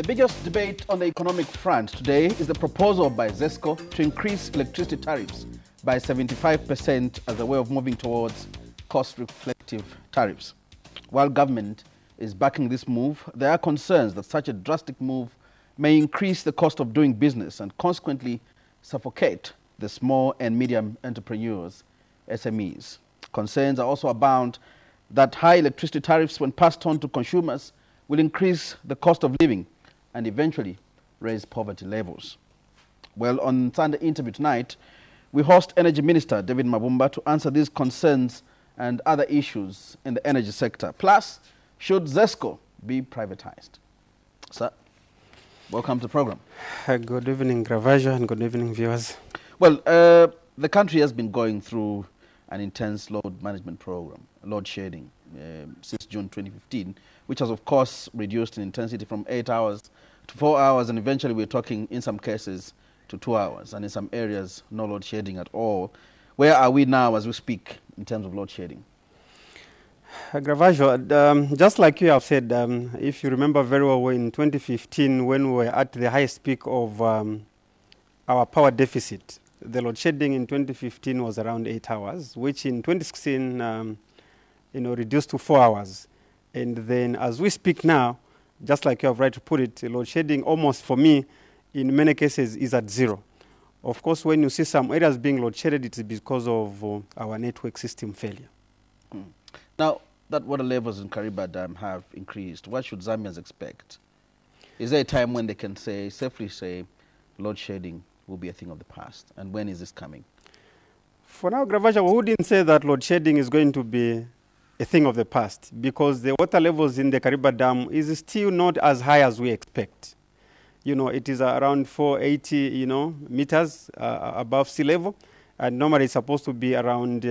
biggest debate on the economic front today is the proposal by ZESCO to increase electricity tariffs by 75% as a way of moving towards cost-reflective tariffs. While government is backing this move, there are concerns that such a drastic move may increase the cost of doing business and consequently suffocate the small and medium entrepreneurs, SMEs. Concerns are also abound that high electricity tariffs, when passed on to consumers, will increase the cost of living and eventually raise poverty levels. Well, on Sunday interview tonight, we host Energy Minister David Mabumba to answer these concerns and other issues in the energy sector. Plus, should ZESCO be privatized? Sir, welcome to the program. Good evening, Grevazio, and good evening, viewers. Well, the country has been going through an intense load management program, load shedding, since June 2015, which has, of course, reduced in intensity from 8 hours to 4 hours, and eventually we're talking, in some cases, to 2 hours, and in some areas, no load shedding at all. Where are we now as we speak in terms of load shedding? Grevazio, just like you have said, if you remember very well, in 2015, when we were at the highest peak of our power deficit, the load shedding in 2015 was around 8 hours, which in 2016, reduced to 4 hours. And then as we speak now, just like you have right to put it, load shedding almost for me, in many cases, is at zero. Of course, when you see some areas being load shedded, it's because of our network system failure. Now, that water levels in Kariba Dam have increased, what should Zambians expect? Is there a time when they can safely say, load shedding will be a thing of the past? And when is this coming? For now, Grevazio, we wouldn't say that load shedding is going to be a thing of the past, because the water levels in the Kariba Dam is still not as high as we expect. It is around 480, meters above sea level, and normally it's supposed to be around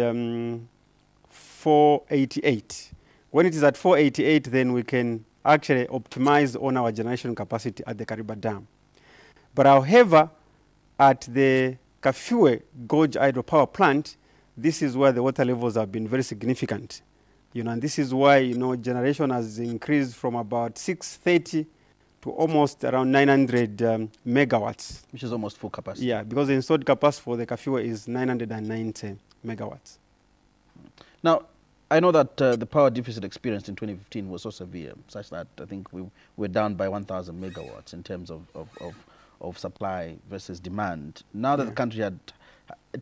488. When it is at 488, then we can actually optimize on our generation capacity at the Kariba Dam. But however, at the Kafue Gorge Hydropower Plant, this is where the water levels have been very significant. And this is why, generation has increased from about 630 to almost around 900 megawatts. Which is almost full capacity. Yeah, because the installed capacity for the Kafue is 990 megawatts. Now, I know that the power deficit experienced in 2015 was so severe, such that I think we were down by 1,000 megawatts in terms of supply versus demand. Now that the country had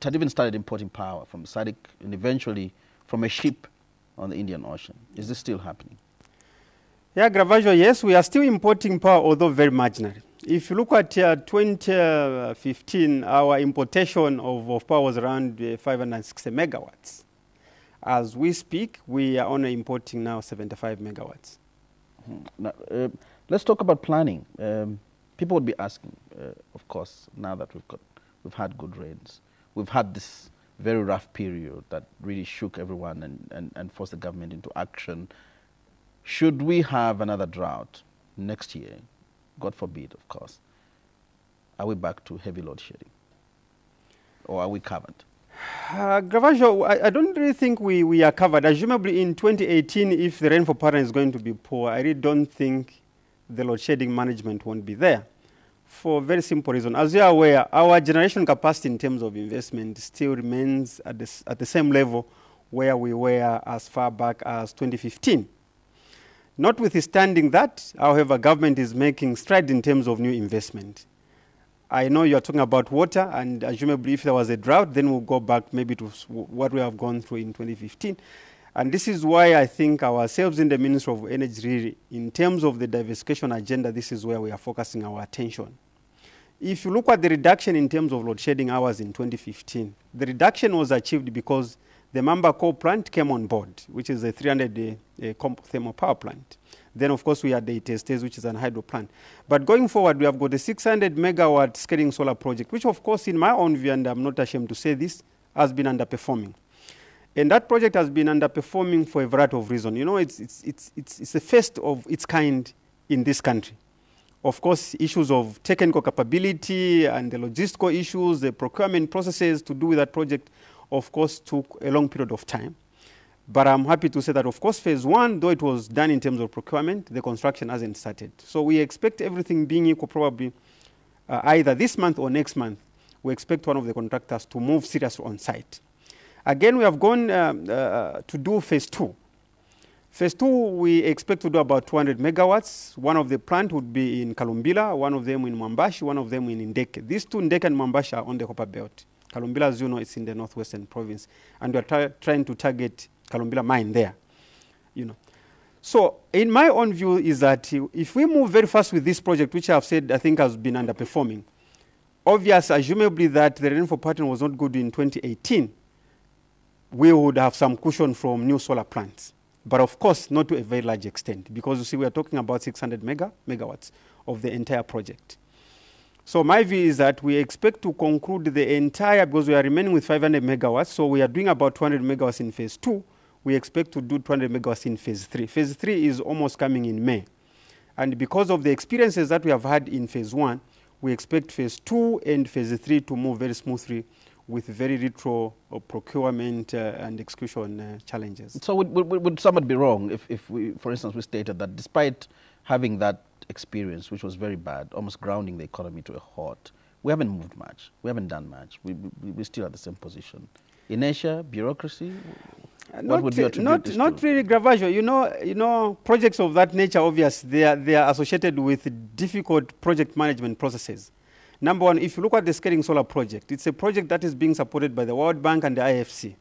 even started importing power from SADC and eventually from a ship on the Indian Ocean. Is this still happening? Yeah, Grevazio, yes, we are still importing power, although very marginally. If you look at 2015, our importation of power was around 560 megawatts. As we speak, we are only importing now 75 megawatts. Now, let's talk about planning. People would be asking, of course, now that we've had good rains, we've had this very rough period that really shook everyone and forced the government into action. Should we have another drought next year, God forbid, of course, are we back to heavy load shedding? Or are we covered? Grevazio, I don't really think we are covered. Assumably in 2018, if the rainfall pattern is going to be poor, I really don't think the load shedding management won't be there, for a very simple reason. As you are aware, our generation capacity in terms of investment still remains at the same level where we were as far back as 2015. Notwithstanding that, however, government is making strides in terms of new investment. I know you are talking about water, and assumably if there was a drought, then we'll go back maybe to what we have gone through in 2015. And this is why I think ourselves in the Ministry of Energy, really, in terms of the diversification agenda, this is where we are focusing our attention. If you look at the reduction in terms of load shedding hours in 2015, the reduction was achieved because the Mamba coal plant came on board, which is a 300 thermal power plant. Then, of course, we had the ETSTs, which is an hydro plant. But going forward, we have got a 600 megawatt scaling solar project, which, of course, in my own view, and I'm not ashamed to say this, has been underperforming. And that project has been underperforming for a variety of reasons. It's the first of its kind in this country. Of course, issues of technical capability and the logistical issues, the procurement processes to do with that project, of course, took a long period of time. But I'm happy to say that, of course, phase one, though it was done in terms of procurement, the construction hasn't started. So we expect everything being equal, probably either this month or next month, we expect one of the contractors to move seriously on site. Again, we have gone to do phase two. Phase two, we expect to do about 200 megawatts. One of the plant would be in Kalumbila, one of them in Mwambashi, one of them in Ndeke. These two, Ndeke and Mwambashi, are on the Copper Belt. Kalumbila, as you know, is in the northwestern province, and we are trying to target Kalumbila mine there. So in my own view is that if we move very fast with this project, which I've said I think has been underperforming, obvious, assumably that the rainfall pattern was not good in 2018, we would have some cushion from new solar plants. But of course, not to a very large extent, because you see, we are talking about 600 megawatts of the entire project. So my view is that we expect to conclude the entire, because we are remaining with 500 megawatts, so we are doing about 200 megawatts in phase two. We expect to do 200 megawatts in phase three. Phase three is almost coming in May. And because of the experiences that we have had in phase one, we expect phase two and phase three to move very smoothly with very little procurement and execution challenges. So would somebody be wrong if we, for instance, we stated that despite having that experience, which was very bad, almost grounding the economy to a halt, we haven't moved much, we haven't done much, we're still at the same position. Inertia, bureaucracy, what would you attribute this to? Not really, Grevazio. You know, projects of that nature, obviously, they are associated with difficult project management processes. Number one, if you look at the scaling solar project, it's a project that is being supported by the World Bank and the IFC.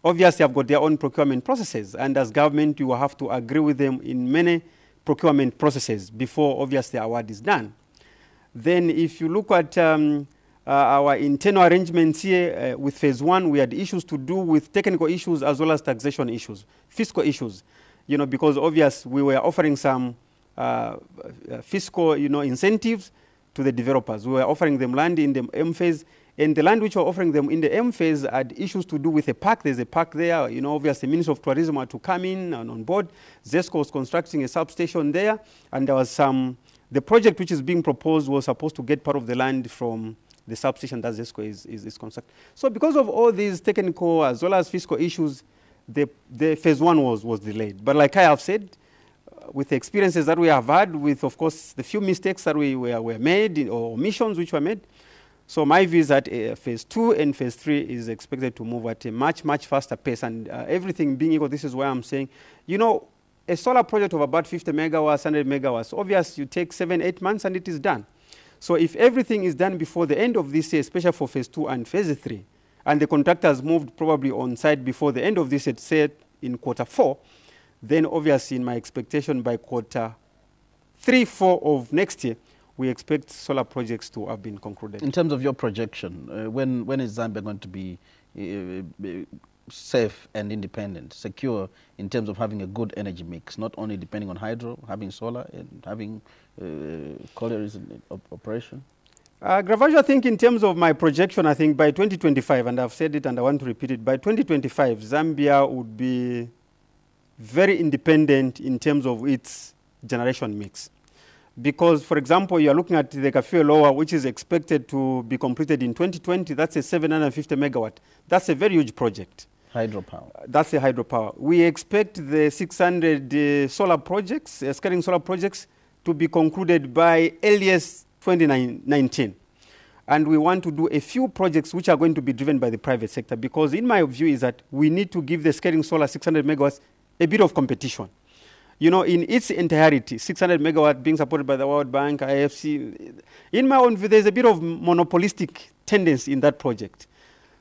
Obviously, have got their own procurement processes, and as government, you will have to agree with them in many procurement processes before, obviously, the award is done. Then, if you look at our internal arrangements here with phase one, we had issues to do with technical issues as well as taxation issues, fiscal issues, because obviously we were offering some fiscal, incentives to the developers. We were offering them land in the M phase, and the land which we were offering them in the M phase had issues to do with a park. There's a park there, obviously the Minister of Tourism had to come in and on board. ZESCO was constructing a substation there, and there was the project which is being proposed was supposed to get part of the land from the substation that ZESCO is constructing. So because of all these technical as well as fiscal issues, the phase one was delayed. But like I have said, with the experiences that we have had, with, of course, the few mistakes that were made, or omissions which were made, so my view is that phase two and phase three is expected to move at a much, much faster pace. And everything being equal, this is why I'm saying, a solar project of about 50 megawatts, 100 megawatts, obviously you take 7-8 months and it is done. So if everything is done before the end of this year, especially for phase two and phase three, and the contractors moved probably on site before the end of this year, say in quarter four, then obviously in my expectation by quarter 3-4 of next year, we expect solar projects to have been concluded. In terms of your projection, when is Zambia going to be safe and independent, secure in terms of having a good energy mix, not only depending on hydro, having solar and having collieries in operation? Grevazio, I think in terms of my projection, I think by 2025, and I've said it and I want to repeat it, by 2025, Zambia would be very independent in terms of its generation mix. Because, for example, you are looking at the Kafue Lower, which is expected to be completed in 2020. That's a 750 megawatt. That's a very huge project. Hydropower. That's a hydropower. We expect the 600 solar projects, scaling solar projects, to be concluded by earliest 2019. And we want to do a few projects which are going to be driven by the private sector, because in my view is that we need to give the scaling solar 600 megawatts a bit of competition. In its entirety, 600 megawatt being supported by the World Bank, IFC, in my own view, there's a bit of monopolistic tendency in that project.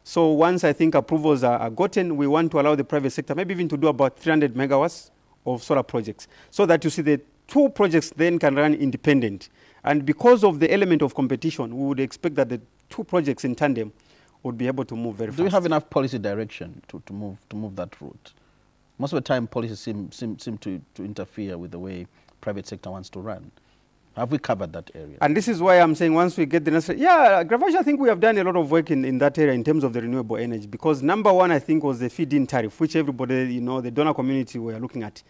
So once I think approvals are gotten, we want to allow the private sector maybe even to do about 300 megawatts of solar projects, so that you see the two projects then can run independent. And because of the element of competition, we would expect that the two projects in tandem would be able to move very fast. Do you have enough policy direction to move that route? Most of the time, policies seem to interfere with the way private sector wants to run. Have we covered that area? And this is why I'm saying once we get the necessary... Yeah, Grevazio, I think we have done a lot of work in that area in terms of the renewable energy, because number one, I think, was the feed-in tariff, which everybody, the donor community were looking at.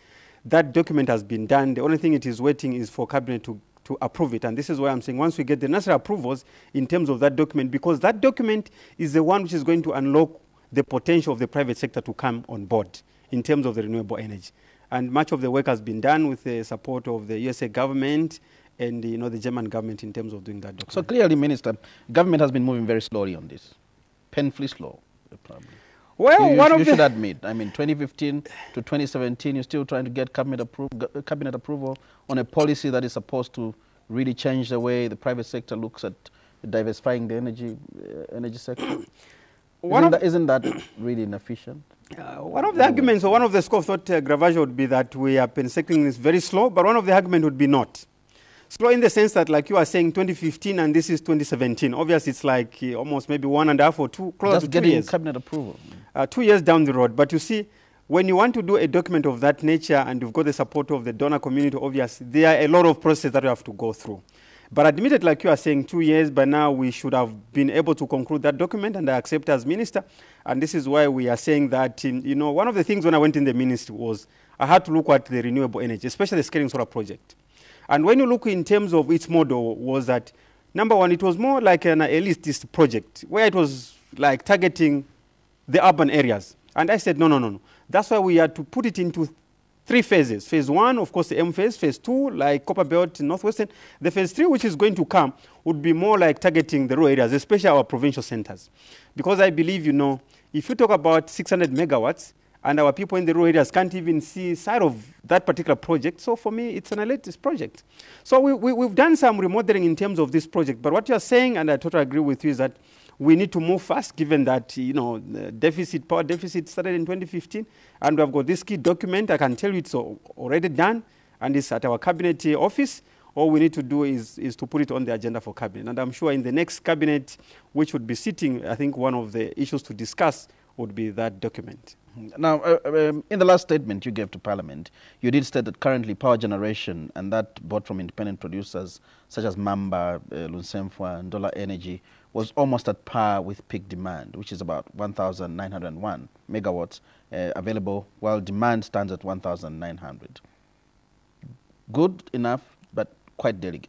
That document has been done. The only thing it is waiting is for Cabinet to approve it. And this is why I'm saying once we get the necessary approvals in terms of that document, because that document is the one which is going to unlock the potential of the private sector to come on board in terms of the renewable energy. And much of the work has been done with the support of the USA government and the German government in terms of doing that document. So clearly, Minister, government has been moving very slowly on this, painfully slow, probably. Well, you should admit, I mean, 2015 to 2017, you're still trying to get cabinet approval on a policy that is supposed to really change the way the private sector looks at diversifying the energy sector. Isn't that really inefficient? One of the arguments, or one of the schools of thought, Grevazio, would be that we are penciling this very slow, but one of the arguments would be not. Slow in the sense that, like you are saying, 2015 and this is 2017. Obviously, it's like almost maybe 1.5 or 2, close to 2 years. Just getting cabinet approval. 2 years down the road. But you see, when you want to do a document of that nature and you've got the support of the donor community, obviously, there are a lot of processes that you have to go through. But admitted, like you are saying, 2 years, by now we should have been able to conclude that document, and I accept as minister. And this is why we are saying that, one of the things when I went in the ministry was I had to look at the renewable energy, especially the scaling solar project. And when you look in terms of its model, was that, number one, it was more like an elitist project, where it was like targeting the urban areas. And I said, no. That's why we had to put it into 3 phases. Phase 1, of course, the M phase. Phase 2, like Copperbelt, Northwestern. The phase 3, which is going to come, would be more like targeting the rural areas, especially our provincial centers. Because I believe, if you talk about 600 megawatts, and our people in the rural areas can't even see side of that particular project. So for me, it's an elitist project. So we've done some remodeling in terms of this project. But what you're saying, and I totally agree with you, is that we need to move fast, given that the power deficit started in 2015, and we've got this key document. I can tell you it's already done, and it's at our cabinet office. All we need to do is to put it on the agenda for cabinet. And I'm sure in the next cabinet, which would be sitting, I think one of the issues to discuss would be that document. Now, in the last statement you gave to Parliament, you did state that currently power generation, and that bought from independent producers such as Mabumba, Lunsemfwa, and Dollar Energy, was almost at par with peak demand, which is about 1,901 megawatts available, while demand stands at 1,900. Good enough, but quite delicate.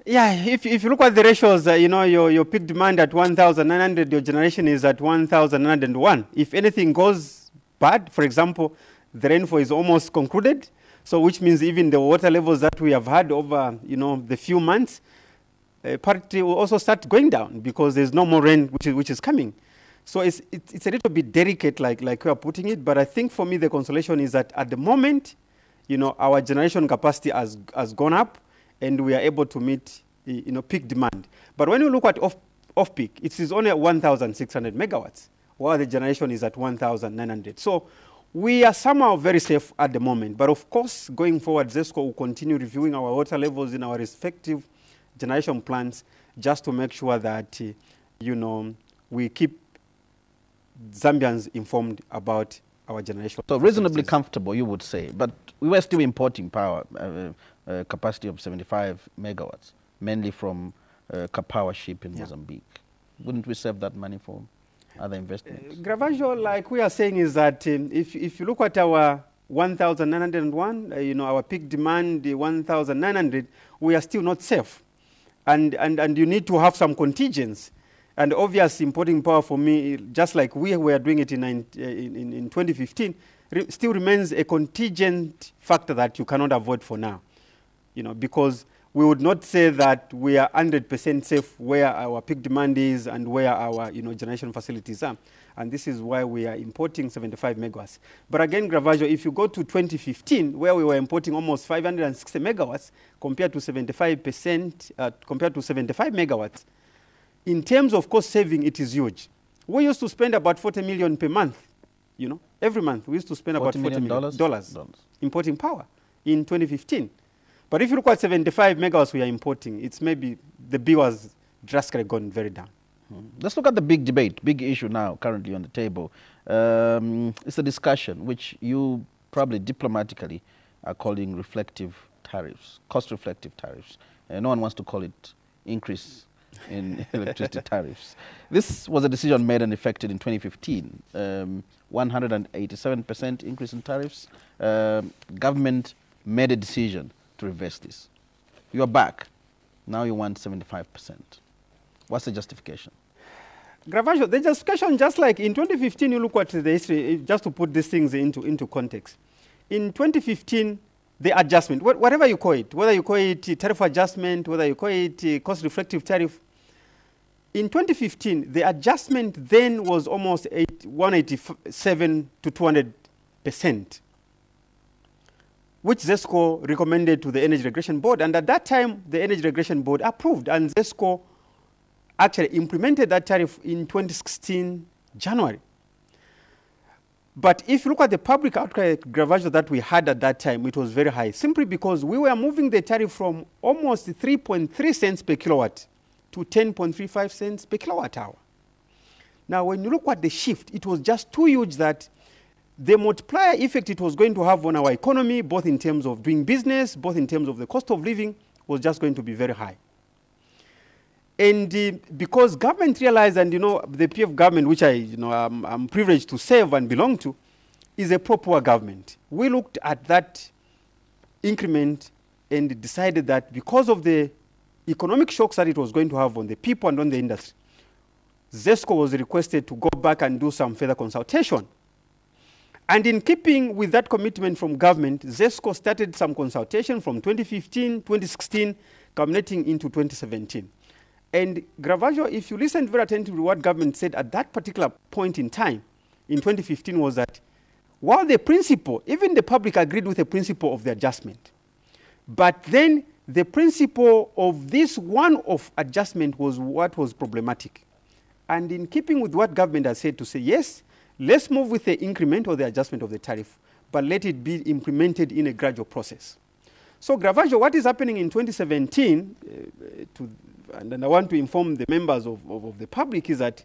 Yeah, if you look at the ratios, your peak demand at 1,900, your generation is at 1,901. If anything goes bad, for example, the rainfall is almost concluded, so which means even the water levels that we have had over, the few months, parity will also start going down because there's no more rain which is coming. So it's a little bit delicate, like we are putting it. But I think for me the consolation is that at the moment, our generation capacity has gone up, and we are able to meet peak demand. But when you look at off peak, it is only at 1,600 megawatts, while the generation is at 1,900. So we are somehow very safe at the moment. But of course, going forward, ZESCO will continue reviewing our water levels in our respective generation plants, just to make sure that we keep Zambians informed about our generation. So reasonably comfortable, you would say, but we were still importing power, capacity of 75 megawatts, mainly from Kapawa ship in Mozambique. Wouldn't we save that money for other investments? Grevazio, like we are saying, is that if you look at our 1,901, our peak demand, the 1,900, we are still not safe. And you need to have some contingents. And obviously, importing power for me, just like we were doing it in 2015, still remains a contingent factor that you cannot avoid for now. Because we would not say that we are 100% safe where our peak demand is and where our generation facilities are. And this is why we are importing 75 megawatts. But again, Grevazio, if you go to 2015, where we were importing almost 560 megawatts compared to 75%, compared to 75 megawatts, in terms of cost saving, it is huge. We used to spend about 40 million per month. Every month we used to spend about $40 million importing power in 2015. But if you look at 75 megawatts we are importing, it's maybe the bill has drastically gone very down. Let's look at the big debate, big issue now currently on the table. It's a discussion which you probably diplomatically are calling reflective tariffs, cost-reflective tariffs. No one wants to call it increase in electricity tariffs. This was a decision made and effected in 2015. 187% increase in tariffs. Government made a decision to reverse this. You are back. Now you want 75%. What's the justification? Grevazio, the justification, just like in 2015, you look at the history, just to put these things into context. In 2015, the adjustment, whatever you call it, whether you call it tariff adjustment, whether you call it cost-reflective tariff, in 2015, the adjustment then was almost 187 to 200%, which ZESCO recommended to the Energy Regulation Board. And at that time, the Energy Regulation Board approved, and ZESCO actually implemented that tariff in 2016, January. But if you look at the public outcry Grevazio that we had at that time, it was very high, simply because we were moving the tariff from almost 3.3 cents per kilowatt to 10.35 cents per kilowatt hour. Now, when you look at the shift, it was just too huge that the multiplier effect it was going to have on our economy, both in terms of doing business, both in terms of the cost of living, was just going to be very high. And because government realized, and the PF government, which I'm privileged to serve and belong to, is a pro-poor government. We looked at that increment and decided that because of the economic shocks that it was going to have on the people and on the industry, ZESCO was requested to go back and do some further consultation. And in keeping with that commitment from government, ZESCO started some consultation from 2015, 2016, culminating into 2017. And Grevazio, if you listen very attentively to what government said at that particular point in time, in 2015, was that while the principle, even the public agreed with the principle of the adjustment, but then the principle of this one-off adjustment was what was problematic. And in keeping with what government has said to say, yes, let's move with the increment or the adjustment of the tariff, but let it be implemented in a gradual process. So Grevazio, what is happening in 2017, and I want to inform the members of the public, is that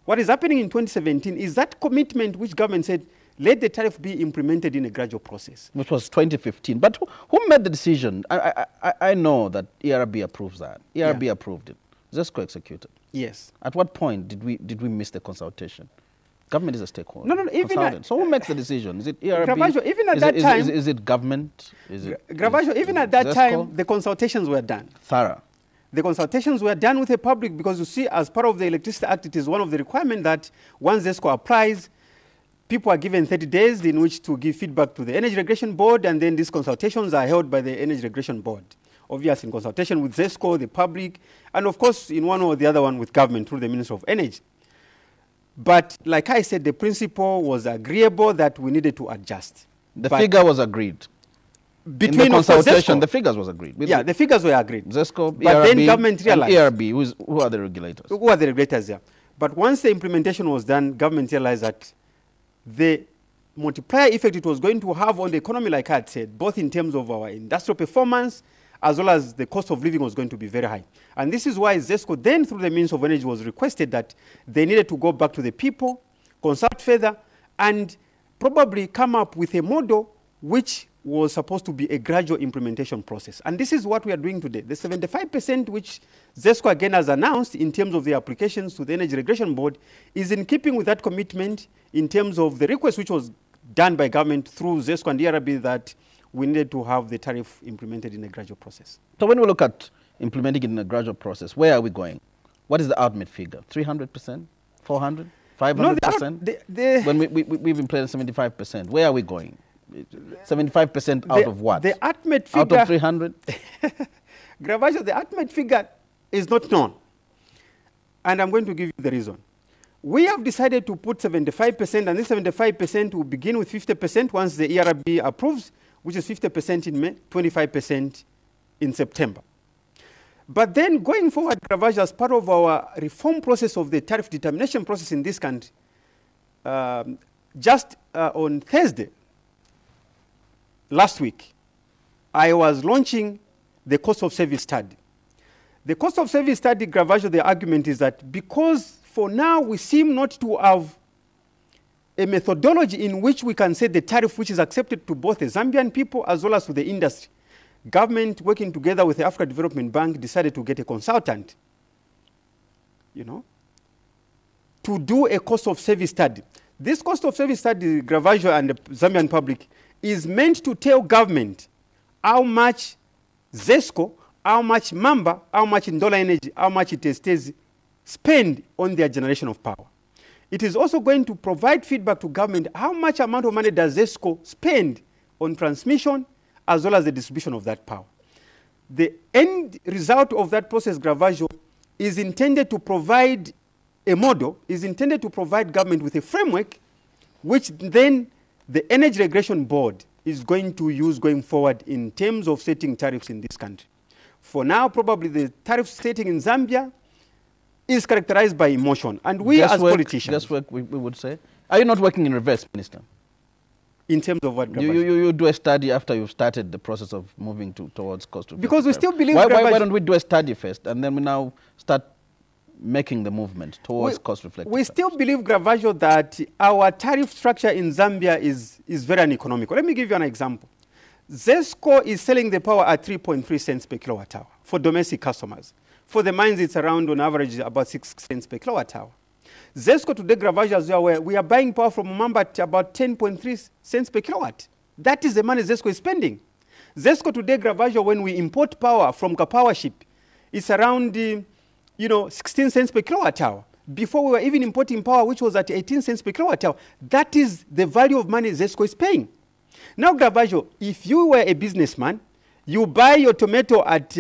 what is happening in 2017 is that commitment which government said, let the tariff be implemented in a gradual process. Which was 2015. But who made the decision? I know that ERB approves that. ERB approved it. ZESCO executed. Yes. At what point did we miss the consultation? Government is a stakeholder. No, even so who makes the decision? Is it ERB? Grevazio, even at that time, is it government? Grevazio, even at that time, the consultations were done. Thorough. The consultations were done with the public because, you see, as part of the Electricity Act, it is one of the requirements that once ZESCO applies, people are given 30 days in which to give feedback to the Energy Regulation Board, and then these consultations are held by the Energy Regulation Board. Obviously, in consultation with ZESCO, the public, and of course, in one or the other one with government through the Minister of Energy. But like I said, the principle was agreeable that we needed to adjust. The figure was agreed. Between in the consultation, the figures was agreed. Yeah, the figures were agreed. ZESCO, but ERB, then government realized. And ERB, who are the regulators? Who are the regulators there? But once the implementation was done, government realized that the multiplier effect it was going to have on the economy, like I had said, both in terms of our industrial performance, as well as the cost of living was going to be very high. And this is why ZESCO then, through the Minister of Energy, was requested that they needed to go back to the people, consult further, and probably come up with a model which was supposed to be a gradual implementation process. And this is what we are doing today. The 75% which ZESCO again has announced in terms of the applications to the Energy Regulation Board is in keeping with that commitment in terms of the request which was done by government through ZESCO and ERB that we needed to have the tariff implemented in a gradual process. So when we look at implementing it in a gradual process, where are we going? What is the ultimate figure? 300%? 400? 500%? When we've implemented 75%, where are we going? 75% out of what? The ultimate figure... Out of 300? Grevazio, the ultimate figure is not known. And I'm going to give you the reason. We have decided to put 75%, and this 75% will begin with 50% once the ERB approves, which is 50% in May, 25% in September. But then going forward, Grevazio, as part of our reform process of the tariff determination process in this country, just on Thursday, last week, I was launching the cost of service study. The cost of service study, Grevazio, the argument is that because for now we seem not to have a methodology in which we can set the tariff which is accepted to both the Zambian people as well as to the industry, government working together with the Africa Development Bank decided to get a consultant, to do a cost of service study. This cost of service study, Grevazio and the Zambian public, is meant to tell government how much ZESCO, how much Mamba, how much Ndola Energy, how much it is spend on their generation of power. It is also going to provide feedback to government how much amount of money does ZESCO spend on transmission as well as the distribution of that power. The end result of that process, Grevazio, is intended to provide a model, is intended to provide government with a framework which then the Energy Regulation Board is going to use going forward in terms of setting tariffs in this country. For now, probably the tariff setting in Zambia is characterized by emotion. And we as politicians... Guesswork, we would say. Are you not working in reverse, Minister? In terms of what? You do a study after you've started the process of moving towards cost reflective. Because we still believe... Why don't we do a study first and then we now start making the movement towards cost reflective? We still believe, Grevazio, that our tariff structure in Zambia is very uneconomical. Let me give you an example. ZESCO is selling the power at 3.3 cents per kilowatt hour for domestic customers. For the mines, it's around, on average, about 6 cents per kilowatt hour. ZESCO today, Grevazio, as you are aware, we are buying power from Mabumba at about 10.3 cents per kilowatt. That is the money ZESCO is spending. ZESCO today, Grevazio, when we import power from Kapawa ship, it's around 16 cents per kilowatt hour. Before we were even importing power, which was at 18 cents per kilowatt hour. That is the value of money ZESCO is paying. Now, Grevazio, if you were a businessman, you buy your tomato at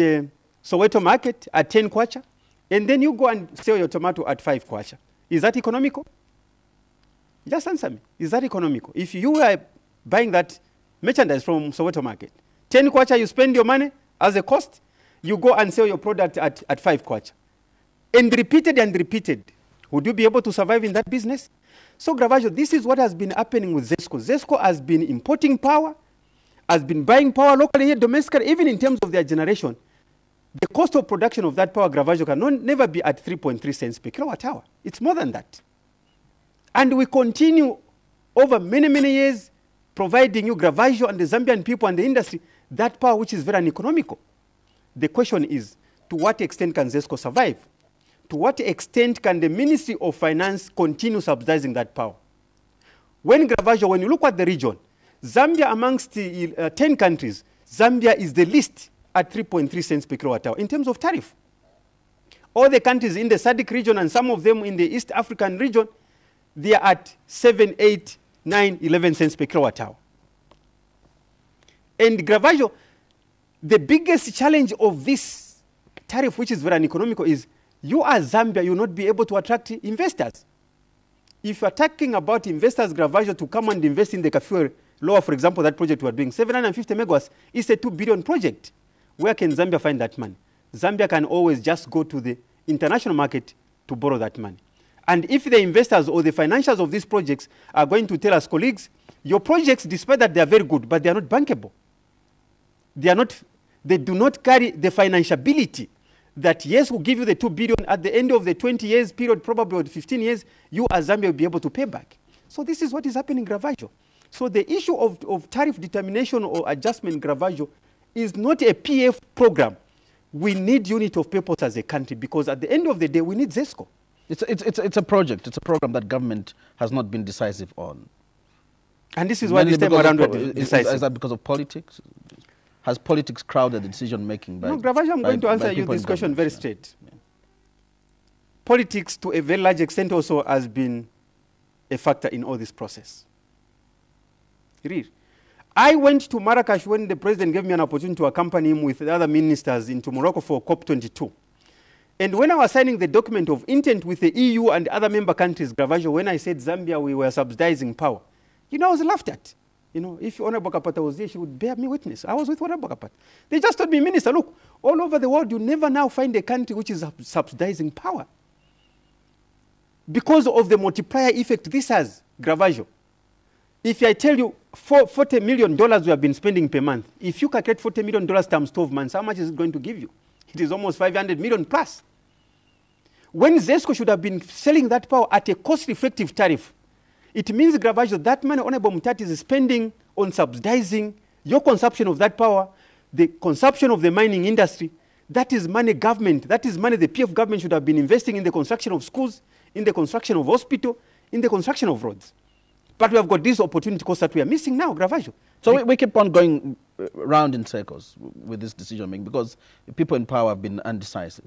Soweto market at 10 kwacha, and then you go and sell your tomato at 5 kwacha. Is that economical? Just answer me. Is that economical? If you were buying that merchandise from Soweto market, 10 kwacha, you spend your money as a cost, you go and sell your product at 5 kwacha. And repeated, would you be able to survive in that business? So, Grevazio, this is what has been happening with ZESCO. ZESCO has been importing power, has been buying power locally here, domestically, even in terms of their generation. The cost of production of that power, Grevazio, can never be at 3.3 cents per kilowatt hour. It's more than that. And we continue over many, many years providing you, Grevazio, and the Zambian people and the industry, that power which is very uneconomical. The question is, to what extent can ZESCO survive? To what extent can the Ministry of Finance continue subsidizing that power? When Grevazio, when you look at the region, Zambia amongst the 10 countries, Zambia is the least at 3.3 cents per kilowatt hour in terms of tariff. All the countries in the SADC region and some of them in the East African region, they are at 7, 8, 9, 11 cents per kilowatt hour. And Grevazio, the biggest challenge of this tariff, which is very uneconomical, is you as Zambia, you will not be able to attract investors. If you are talking about investors, Grevazio, to come and invest in the Kafue Lower, for example, that project we are doing, 750 megawatts, is a 2 billion project. Where can Zambia find that money? Zambia can always just go to the international market to borrow that money. And if the investors or the financials of these projects are going to tell us, colleagues, your projects, despite that they are very good, but they are not bankable. They do not carry the financiability that, yes, we'll give you the 2 billion at the end of the 20 years period, probably or 15 years, you as Zambia will be able to pay back. So this is what is happening in Grevazio. So the issue of tariff determination or adjustment in Grevazio is not a PF program. We need unit of purpose as a country because at the end of the day, we need ZESCO. It's a project. It's a program that government has not been decisive on. And this is why this time around we're decisive. Is that because of politics? Has politics crowded the decision-making? No, Grevazio, I'm going to answer you this question very straight. Yeah. Politics, to a very large extent, also has been a factor in all this process. Really. I went to Marrakesh when the president gave me an opportunity to accompany him with the other ministers into Morocco for COP22. And when I was signing the document of intent with the EU and other member countries, Grevazio, when I said Zambia, we were subsidizing power, I was laughed at. If Honorable Kapata was there, she would bear me witness. I was with Honorable Kapata. They just told me, Minister, look, all over the world, you never now find a country which is subsidizing power. Because of the multiplier effect this has, Grevazio. If I tell you $40 million we have been spending per month, if you calculate $40 million times 12 months, how much is it going to give you? It is almost 500 million plus. When ZESCO should have been selling that power at a cost-effective tariff, it means, Grevazio, that money Honorable Mutati is spending on subsidizing your consumption of that power, the consumption of the mining industry. That is money government, that is money the PF government should have been investing in the construction of schools, in the construction of hospitals, in the construction of roads. But we have got this opportunity cost that we are missing now, Grevazio. So we keep on going round in circles with this decision making because people in power have been undecisive.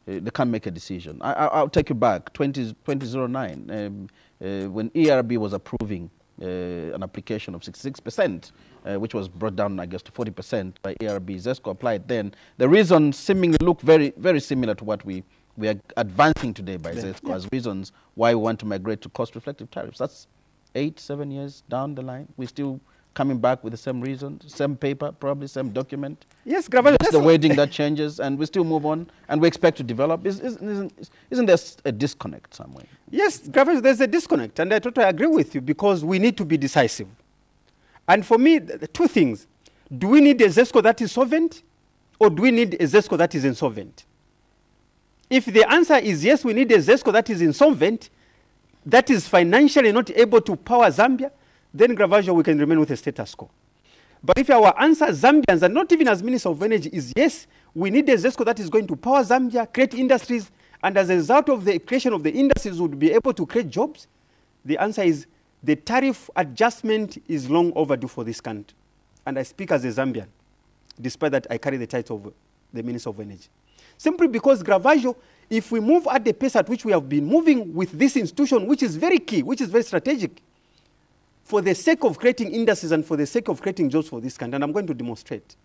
they can't make a decision. I'll take you back, 2009, when ERB was approving an application of 66%, which was brought down, I guess, to 40% by ERB. ZESCO applied then. The reasons seemingly look very, very similar to what we are advancing today by ZESCO as reasons why we want to migrate to cost-reflective tariffs. That's 8, 7 years down the line. We're still coming back with the same reasons, same paper, probably same document. Yes, Grevazio. Just the wording that changes, and we still move on, and we expect to develop. Isn't there a disconnect somewhere? Yes, Grevazio, there's a disconnect, and I totally agree with you, because we need to be decisive. And for me, the two things. Do we need a ZESCO that is solvent, or do we need a ZESCO that is insolvent? If the answer is yes, we need a ZESCO that is insolvent, that is financially not able to power Zambia, then Grevazio, we can remain with a status quo. But if our answer, Zambians, and not even as Minister of Energy, is yes, we need a ZESCO that is going to power Zambia, create industries, and as a result of the creation of the industries would be able to create jobs, the answer is the tariff adjustment is long overdue for this country. And I speak as a Zambian, despite that I carry the title of the Minister of Energy. Simply because, Grevazio, if we move at the pace at which we have been moving with this institution, which is very key, which is very strategic, for the sake of creating industries and for the sake of creating jobs for this country, and I'm going to demonstrate,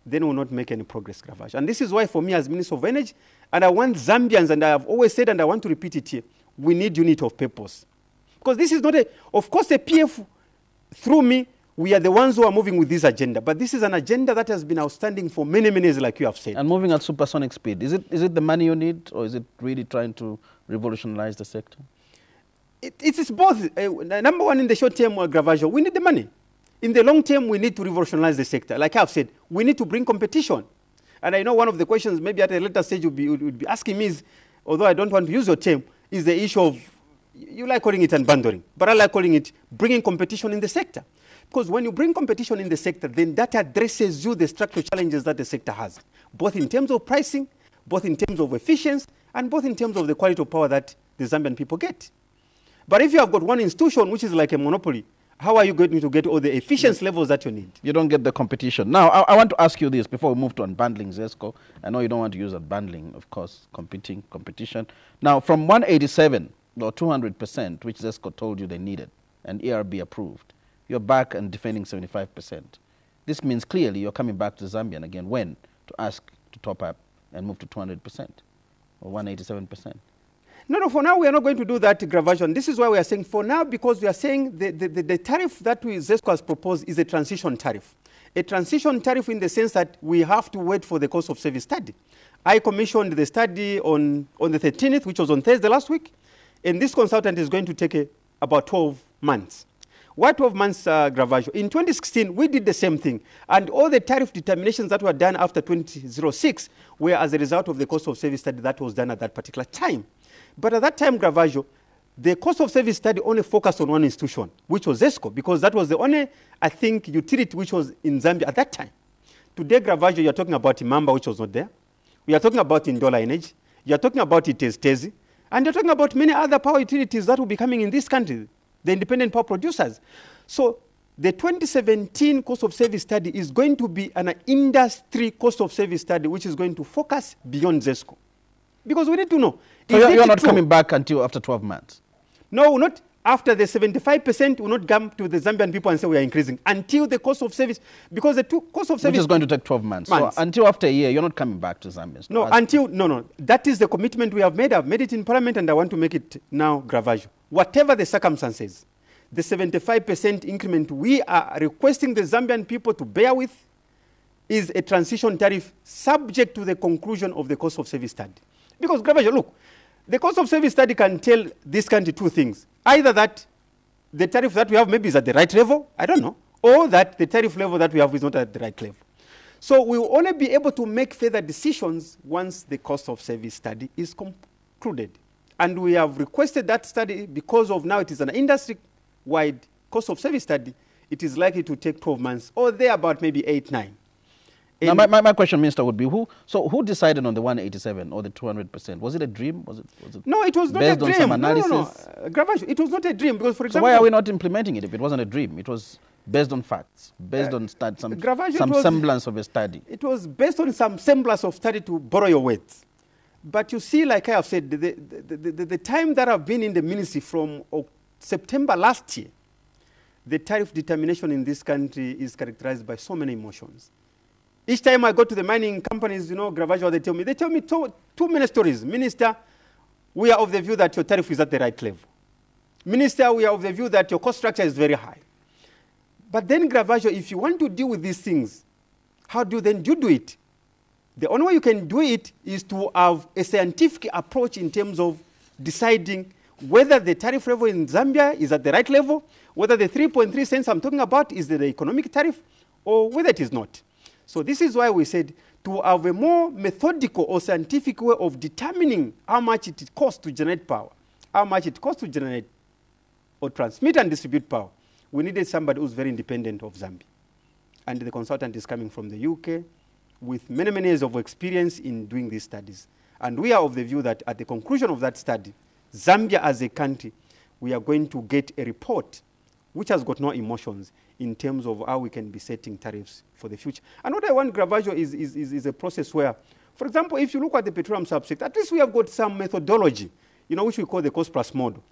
then we will not make any progress, Grevazio. And this is why, for me as Minister of Energy, and I want Zambians, and I have always said, and I want to repeat it here, we need unity of purpose. Because this is not of course, the PF, through me, we are the ones who are moving with this agenda. But this is an agenda that has been outstanding for many, many years, like you have said. And moving at supersonic speed, is it the money you need, or is it really trying to revolutionize the sector? It is both. Number one, in the short term, Grevazio, we need the money. In the long term, we need to revolutionize the sector. Like I've said, we need to bring competition. And I know one of the questions maybe at a later stage would be asking me is, although I don't want to use your term, is the issue of, you like calling it unbundling, but I like calling it bringing competition in the sector. Because when you bring competition in the sector, then that addresses you the structural challenges that the sector has, both in terms of pricing, both in terms of efficiency, and both in terms of the quality of power that the Zambian people get. But if you have got one institution which is like a monopoly, how are you going to get all the efficiency levels that you need? You don't get the competition. Now, I want to ask you this before we move to unbundling ZESCO. I know you don't want to use unbundling, of course, competition. Now, from 187 or 200%, which ZESCO told you they needed, and ERB approved, you're back and defending 75%. This means clearly you're coming back to Zambia again when to ask to top up and move to 200% or 187%. No, for now we are not going to do that, Grevazio. This is why we are saying for now, because we are saying the tariff that ZESCO has proposed is a transition tariff. A transition tariff in the sense that we have to wait for the cost of service study. I commissioned the study on the 13th, which was on Thursday last week, and this consultant is going to take about 12 months. Why 12 months, Grevazio? In 2016, we did the same thing, and all the tariff determinations that were done after 2006 were as a result of the cost of service study that was done at that particular time. But at that time, Grevazio, the cost of service study only focused on one institution, which was ZESCO, because that was the only, I think, utility which was in Zambia at that time. Today, Grevazio, you're talking about Mabumba, which was not there. We are talking about Indola Energy. You're talking about Tezi, and you're talking about many other power utilities that will be coming in this country, the independent power producers. So the 2017 cost of service study is going to be an industry cost of service study, which is going to focus beyond ZESCO. Because we need to know. So you're not coming back until after 12 months? No, not after the 75% will not come to the Zambian people and say we are increasing until the cost of service, because the cost of service... Which is going to take 12 months. So until after a year, you're not coming back to Zambia? No, that is the commitment we have made. I've made it in Parliament and I want to make it now, Grevazio. Whatever the circumstances, the 75% increment we are requesting the Zambian people to bear with is a transition tariff subject to the conclusion of the cost of service study. Because, Grevazio, look, the cost of service study can tell this country two things. Either that the tariff that we have maybe is at the right level, I don't know, or that the tariff level that we have is not at the right level. So we will only be able to make further decisions once the cost of service study is concluded. And we have requested that study because of now it is an industry-wide cost of service study. It is likely to take 12 months or thereabout maybe 8, 9. Now, my question, Minister, would be who decided on the 187 or the 200%? Was it a dream? Was it no, it was not a dream. Based on some analysis? No. Grevazio, it was not a dream because, for example... So why are we not implementing it if it wasn't a dream? It was based on facts, based on some semblance of a study. It was based on some semblance of study, to borrow your words. But you see, like I have said, the time that I've been in the ministry from September last year, the tariff determination in this country is characterized by so many emotions. Each time I go to the mining companies, Grevazio, they tell me too many stories. Minister, we are of the view that your tariff is at the right level. Minister, we are of the view that your cost structure is very high. But then, Grevazio, if you want to deal with these things, how do you do it? The only way you can do it is to have a scientific approach in terms of deciding whether the tariff level in Zambia is at the right level, whether the 3.3 cents I'm talking about is the economic tariff, or whether it is not. So this is why we said to have a more methodical or scientific way of determining how much it costs to generate power, how much it costs to generate or transmit and distribute power, we needed somebody who's very independent of Zambia. And the consultant is coming from the UK with many, many years of experience in doing these studies. And we are of the view that at the conclusion of that study, Zambia as a country, we are going to get a report which has got no emotions in terms of how we can be setting tariffs for the future. And what I want, Grevazio, is a process where, for example, if you look at the petroleum subsector, at least we have got some methodology, which we call the cost plus model.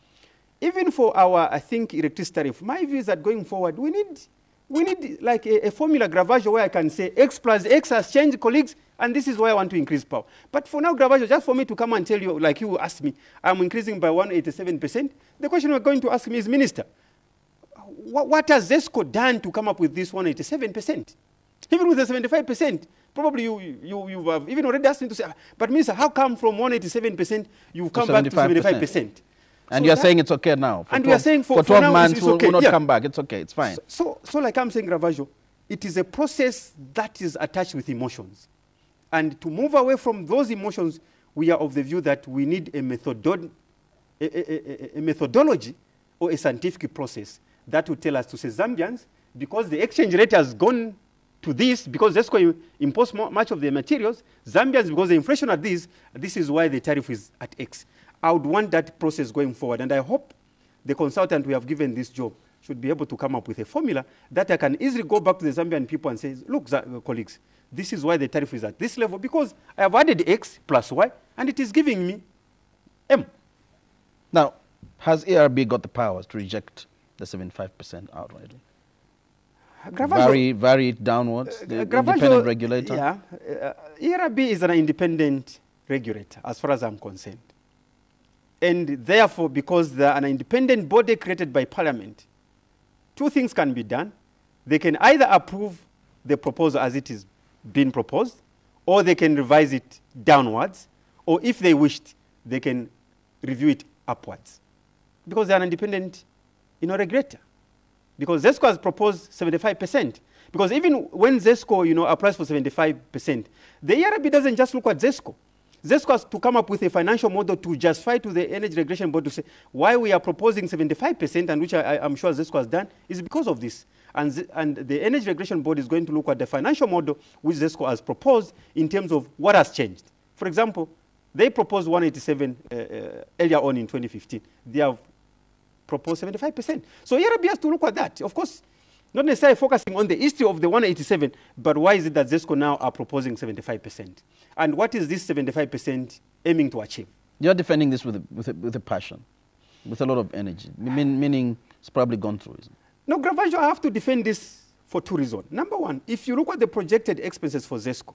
Even for our, I think, electricity tariff, my view is that going forward, we need like a formula, Grevazio, where I can say X plus X has changed, colleagues, and this is why I want to increase power. But for now, Grevazio, just for me to come and tell you, like you asked me, I'm increasing by 187%, the question you're going to ask me is, Minister, what has ZESCO done to come up with this 187%? Even with the 75%, probably you have even already asked me to say, but Minister, how come from 187% you've come back to 75%? And so you're saying it's okay now. And we are saying for 12 now months it's okay. We'll not come back. It's okay. It's fine. So like I'm saying, Grevazio, it is a process that is attached with emotions. And to move away from those emotions, we are of the view that we need a methodology or a scientific process that will tell us to say, Zambians, because the exchange rate has gone to this, because ZESCO imposed much of the materials, Zambians, because the inflation at this is why the tariff is at X. I would want that process going forward, and I hope the consultant we have given this job should be able to come up with a formula that I can easily go back to the Zambian people and say, look, colleagues, this is why the tariff is at this level, because I have added X plus Y, and it is giving me M. Now, has ERB got the powers to reject the 75% outrightly? Vary it downwards, the independent regulator? Yeah, ERB is an independent regulator, as far as I'm concerned. And therefore, because they are an independent body created by Parliament, two things can be done. They can either approve the proposal as it is being proposed, or they can revise it downwards, or if they wished, they can review it upwards. Because they are an independent regulator. Because ZESCO has proposed 75%. Because even when ZESCO applies for 75%, the ERB doesn't just look at ZESCO. ZESCO has to come up with a financial model to justify to the Energy Regulation Board to say why we are proposing 75%, and which I'm sure ZESCO has done, is because of this. And the Energy Regulation Board is going to look at the financial model which ZESCO has proposed in terms of what has changed. For example, they proposed 187 earlier on in 2015. They have proposed 75%. So ERB has to look at that. Of course, not necessarily focusing on the history of the 187, but why is it that ZESCO now are proposing 75%? And what is this 75% aiming to achieve? You're defending this with a passion, with a lot of energy, meaning it's probably gone through, isn't it? No, Grevazio, I have to defend this for two reasons. Number one, if you look at the projected expenses for ZESCO,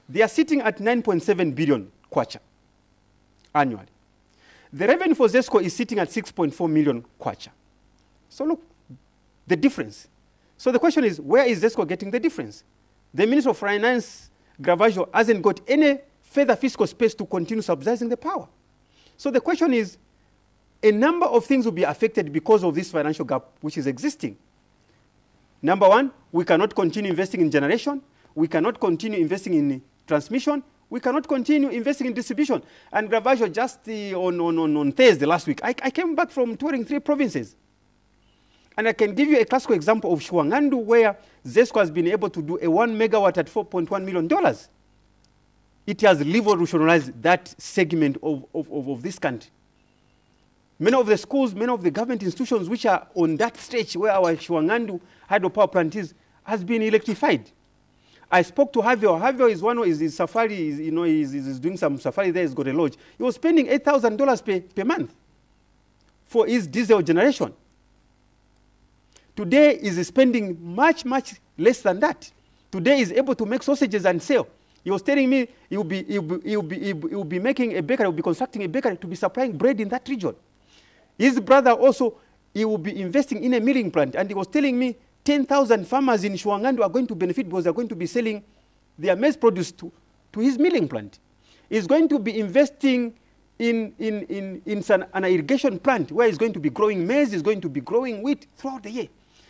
they are sitting at 9.7 billion kwacha annually. The revenue for ZESCO is sitting at 6.4 million kwacha. So look, the difference. So the question is, where is ZESCO getting the difference? The Minister of Finance, Grevazio, hasn't got any further fiscal space to continue subsidizing the power. So the question is, a number of things will be affected because of this financial gap which is existing. Number one, we cannot continue investing in generation. We cannot continue investing in transmission. We cannot continue investing in distribution. And Grevazio, just on Thursday last week, I came back from touring 3 provinces. And I can give you a classical example of Shwangandu, where ZESCO has been able to do a 1 megawatt at $4.1 million. It has revolutionized that segment of this country. Many of the schools, many of the government institutions which are on that stretch where our Shwangandu hydropower plant is, has been electrified. I spoke to Havio. Havio is one of his safari, you know, he's doing some safari there, he's got a lodge. He was spending $8,000 per month for his diesel generation. Today is spending much, much less than that. Today he's able to make sausages and sell. He was telling me he will be making a bakery, he will be constructing a bakery to be supplying bread in that region. His brother also, he will be investing in a milling plant, and he was telling me 10,000 farmers in Shuangandu are going to benefit because they're going to be selling their maize produce to his milling plant. He's going to be investing in an irrigation plant where he's going to be growing maize, he's going to be growing wheat throughout the year.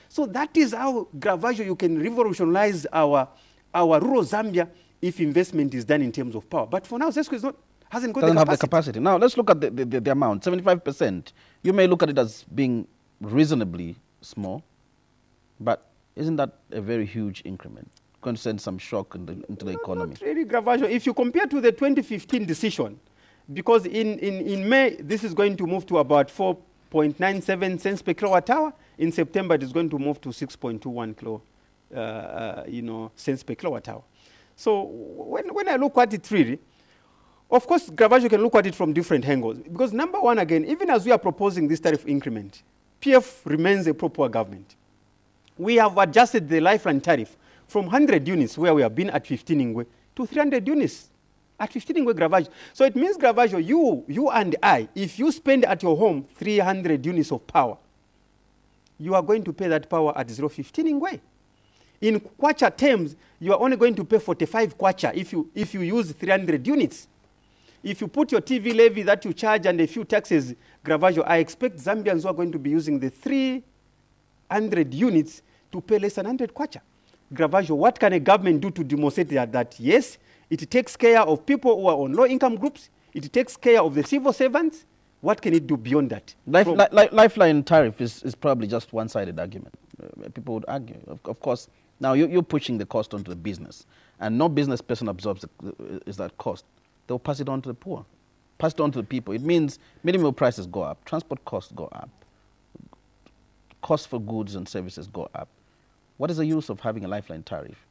So that is how, Grevazio, you can revolutionize our rural Zambia if investment is done in terms of power. But for now, ZESCO hasn't got the capacity. Now, let's look at the amount, 75%. You may look at it as being reasonably small, but isn't that a very huge increment? Going to send some shock into the economy. Not really, Grevazio. If you compare to the 2015 decision, because in May, this is going to move to about 4.97 cents per kilowatt hour. In September, it is going to move to 6.21 cents per kilowatt hour. So when I look at it really, of course, Grevazio can look at it from different angles. Because number one, again, even as we are proposing this tariff increment, PF remains a pro-poor government. We have adjusted the lifeline tariff from 100 units, where we have been at 15 Ingwe, to 300 units at 15 Ingwe, Grevazio. So it means, Grevazio, you and I, if you spend at your home 300 units of power, you are going to pay that power at 0.15 Ingwe. In kwacha terms, you are only going to pay 45 kwacha if you use 300 units. If you put your TV levy that you charge and a few taxes, Grevazio, I expect Zambians who are going to be using the 300 units to pay less than 100 kwacha. Grevazio, what can a government do to demonstrate that yes, it takes care of people who are on low-income groups, it takes care of the civil servants? What can it do beyond that? Lifeline tariff is probably just one-sided argument. People would argue, of course. Now, you're pushing the cost onto the business, and no business person absorbs that cost. They'll pass it on to the poor, pass it on to the people. It means minimum prices go up, transport costs go up, costs for goods and services go up. What is the use of having a lifeline tariff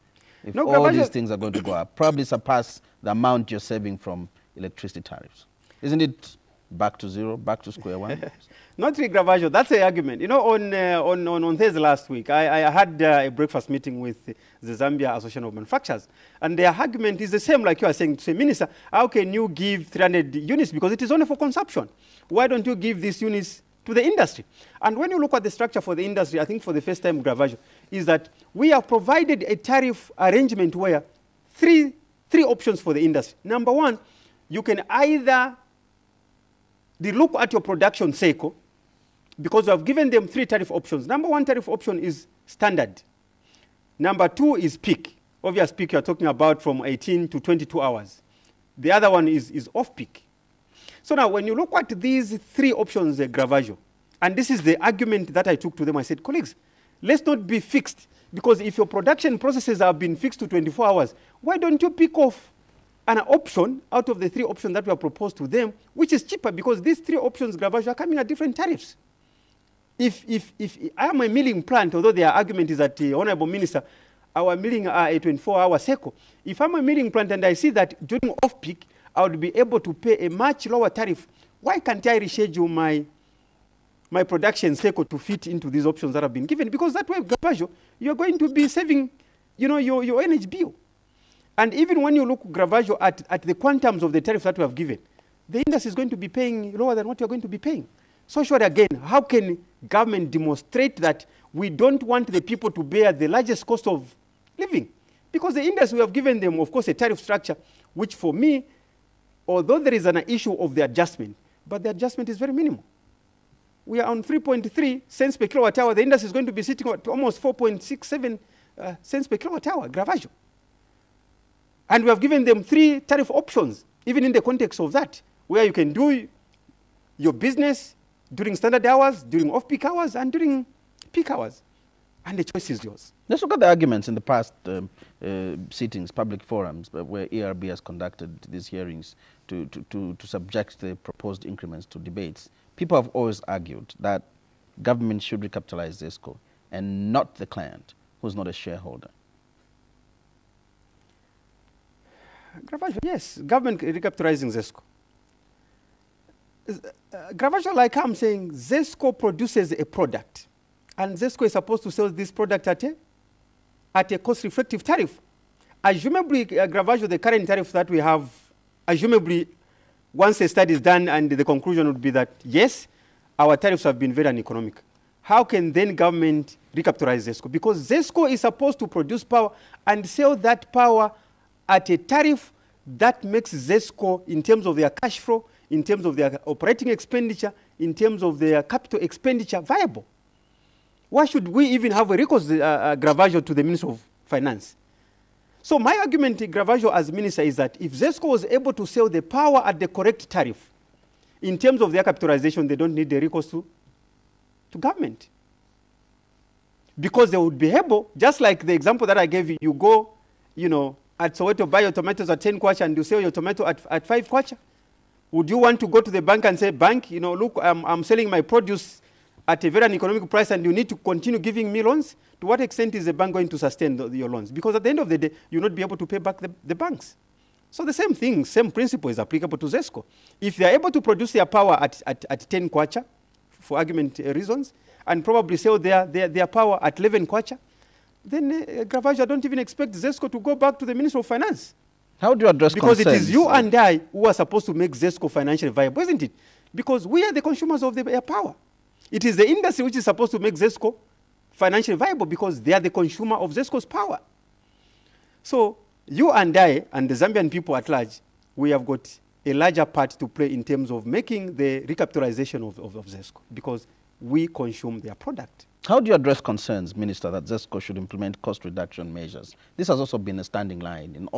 if all these things are going to go up, probably surpass the amount you're saving from electricity tariffs? Isn't it back to zero, back to square one? Not really, Grevazio. That's the argument. You know, on Thursday last week, I had a breakfast meeting with the Zambia Association of Manufacturers, and their argument is the same like you are saying. To say, Minister, how can you give 300 units because it is only for consumption? Why don't you give these units to the industry? And when you look at the structure for the industry, I think for the first time, Grevazio, is that we have provided a tariff arrangement where three options for the industry. Number one, you can either look at your production cycle, because we have given them 3 tariff options. Number one tariff option is standard. Number 2 is peak. Obvious peak, you are talking about from 18 to 22 hours. The other one is off-peak. So now, when you look at these 3 options, Grevazio, and this is the argument that I took to them, I said, colleagues, let's not be fixed, because if your production processes have been fixed to 24 hours, why don't you pick off an option out of the 3 options that were proposed to them, which is cheaper, because these 3 options, Grevazio, are coming at different tariffs. If I am a milling plant, although their argument is that, Honorable Minister, our milling are a 24-hour cycle. If I'm a milling plant and I see that during off-peak, I would be able to pay a much lower tariff, why can't I reschedule my production cycle to fit into these options that have been given? Because that way, Grevazio, you're going to be saving, your energy bill. And even when you look, Grevazio, at the quantums of the tariff that we have given, the industry is going to be paying lower than what you're going to be paying. So sure, again, how can government demonstrate that we don't want the people to bear the largest cost of living? Because the industry, we have given them, of course, a tariff structure, which for me, although there is an issue of the adjustment, but the adjustment is very minimal. We are on 3.3 cents per kilowatt hour. The industry is going to be sitting at almost 4.67 cents per kilowatt hour, Grevazio. And we have given them 3 tariff options, even in the context of that, where you can do your business during standard hours, during off-peak hours, and during peak hours. And the choice is yours. Let's look at the arguments in the past sittings, public forums, where ERB has conducted these hearings to subject the proposed increments to debates. People have always argued that government should recapitalize ZESCO and not the client, who's not a shareholder. Grevazio, yes, government recapitalizing ZESCO. Grevazio, like I'm saying, ZESCO produces a product, and ZESCO is supposed to sell this product at a cost-reflective tariff. Assumably, Grevazio, the current tariff that we have, assumably, once a study is done and the conclusion would be that, yes, our tariffs have been very uneconomic. How can then government recapitalize ZESCO? Because ZESCO is supposed to produce power and sell that power at a tariff that makes ZESCO, in terms of their cash flow, in terms of their operating expenditure, in terms of their capital expenditure, viable. Why should we even have a recourse, Grevazio, to the Minister of Finance? So my argument, Grevazio, as minister, is that if ZESCO was able to sell the power at the correct tariff, in terms of their capitalization, they don't need the recourse to government. Because they would be able, just like the example that I gave you, you go, at Soweto, buy your tomatoes at 10 kwacha and you sell your tomato at 5 kwacha. Would you want to go to the bank and say, bank, look, I'm selling my produce at a very uneconomic price and you need to continue giving me loans? To what extent is the bank going to sustain your loans? Because at the end of the day, you'll not be able to pay back the banks. So the same thing, same principle is applicable to ZESCO. If they are able to produce their power at 10 kwacha, for argument reasons, and probably sell their power at 11 kwacha, then Grevazio, I don't even expect ZESCO to go back to the Minister of Finance. How do you address because concerns? It is you and I who are supposed to make ZESCO financially viable, isn't it? Because we are the consumers of their power. It is the industry which is supposed to make ZESCO financially viable because they are the consumer of ZESCO's power. So you and I and the Zambian people at large, we have got a larger part to play in terms of making the recapitalization of ZESCO because we consume their product. How do you address concerns, Minister, that ZESCO should implement cost reduction measures? This has also been a standing line in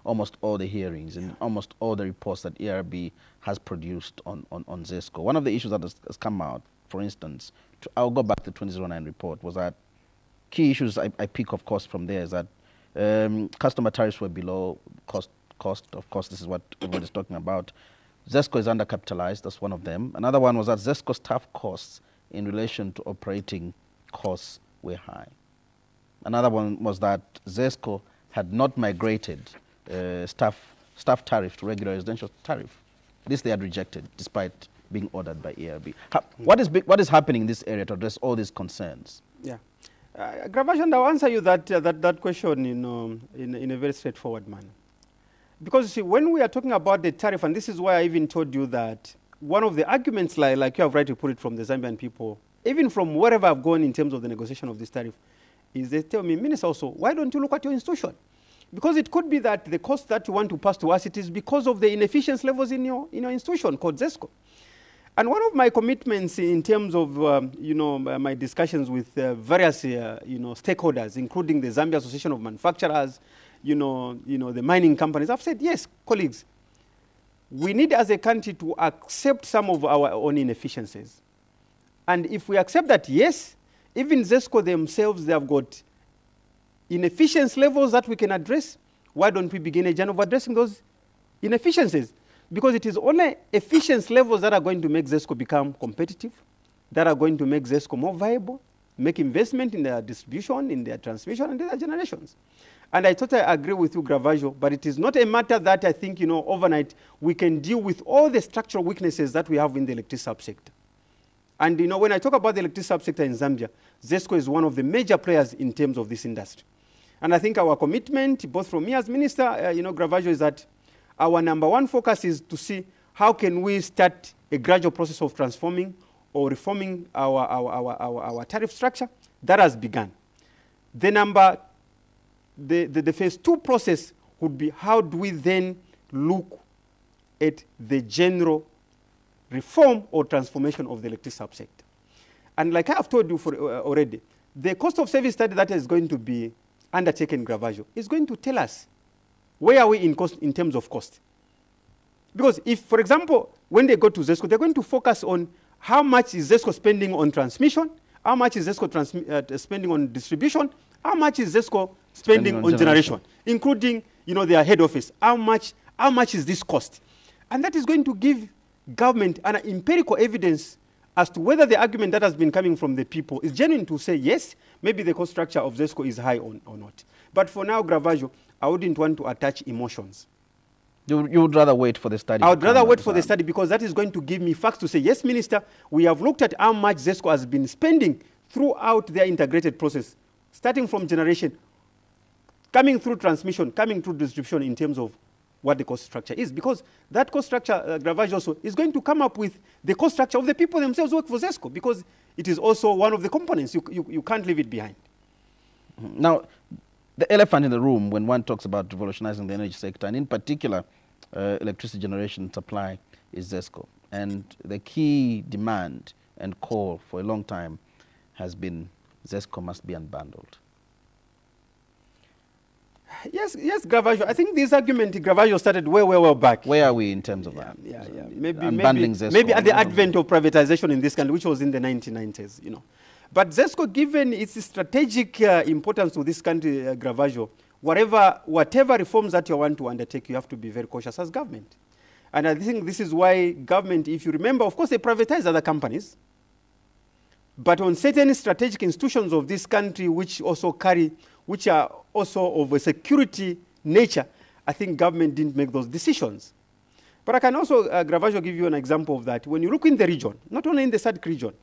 almost all the hearings and almost all the reports that ERB has produced on ZESCO. One of the issues that has come out, for instance, I'll go back to the 2009 report, was that key issues I pick, of course, from there is that customer tariffs were below cost. Of course, this is what everybody's talking about. ZESCO is undercapitalized. That's one of them. Another one was that ZESCO staff costs in relation to operating costs were high. Another one was that ZESCO had not migrated staff tariff to regular residential tariff. This they had rejected, despite being ordered by ERB. What is happening in this area to address all these concerns? Yeah. Grevazio, I'll answer you that question in a very straightforward manner. Because you see, when we are talking about the tariff, and this is why I even told you that one of the arguments, like you have rightly put it from the Zambian people, even from wherever I've gone in terms of the negotiation of this tariff, is they tell me, Minister, also, why don't you look at your institution? Because it could be that the cost that you want to pass to us, it is because of the inefficiency levels in your institution called ZESCO. And one of my commitments in terms of my discussions with various stakeholders, including the Zambia Association of Manufacturers, the mining companies, I've said, yes, colleagues, we need as a country to accept some of our own inefficiencies. And if we accept that, yes, even ZESCO themselves, they have got inefficiency levels that we can address, why don't we begin a journey of addressing those inefficiencies? Because it is only efficiency levels that are going to make ZESCO become competitive, that are going to make ZESCO more viable, make investment in their distribution, in their transmission, and their generations. And I totally agree with you, Grevazio, but it is not a matter that I think, overnight we can deal with all the structural weaknesses that we have in the electricity subsector. And, when I talk about the electricity subsector in Zambia, ZESCO is one of the major players in terms of this industry. And I think our commitment, both from me as minister, Grevazio, is that our number one focus is to see how can we start a gradual process of transforming or reforming our tariff structure. That has begun. The phase 2 process would be how do we then look at the general reform or transformation of the electricity subsector. And like I have told you already, the cost of service study that is going to be undertaken, Grevazio, is going to tell us where are we in terms of cost. Because if, for example, when they go to ZESCO, they're going to focus on how much is ZESCO spending on transmission, how much is ZESCO spending on distribution, how much is ZESCO spending on generation, including their head office. How much is this cost? And that is going to give government an empirical evidence as to whether the argument that has been coming from the people is genuine to say, yes, maybe the cost structure of ZESCO is high or not. But for now, Grevazio, I wouldn't want to attach emotions You would rather wait for the study? I would rather wait for the study, because that is going to give me facts to say, yes, Minister, we have looked at how much ZESCO has been spending throughout their integrated process, starting from generation, coming through transmission, coming through distribution, in terms of what the cost structure is. Because that cost structure, Grevazio also, is going to come up with the cost structure of the people themselves who work for ZESCO, because it is also one of the components. You can't leave it behind. Now, the elephant in the room when one talks about revolutionizing the energy sector, and in particular electricity generation supply, is ZESCO. And the key demand and call for a long time has been ZESCO must be unbundled. Yes, Grevazio. I think this argument, Grevazio, started way back. Where are we in terms of that? Maybe at the advent of privatization in this country, which was in the 1990s, you know. But ZESCO, given its strategic importance to this country, Grevazio, whatever reforms that you want to undertake, you have to be very cautious as government. And I think this is why government, if you remember, of course, they privatize other companies. But on certain strategic institutions of this country, which are also of a security nature, I think government didn't make those decisions. But I can also, Grevazio, give you an example of that. When you look in the region, not only in the SADC region,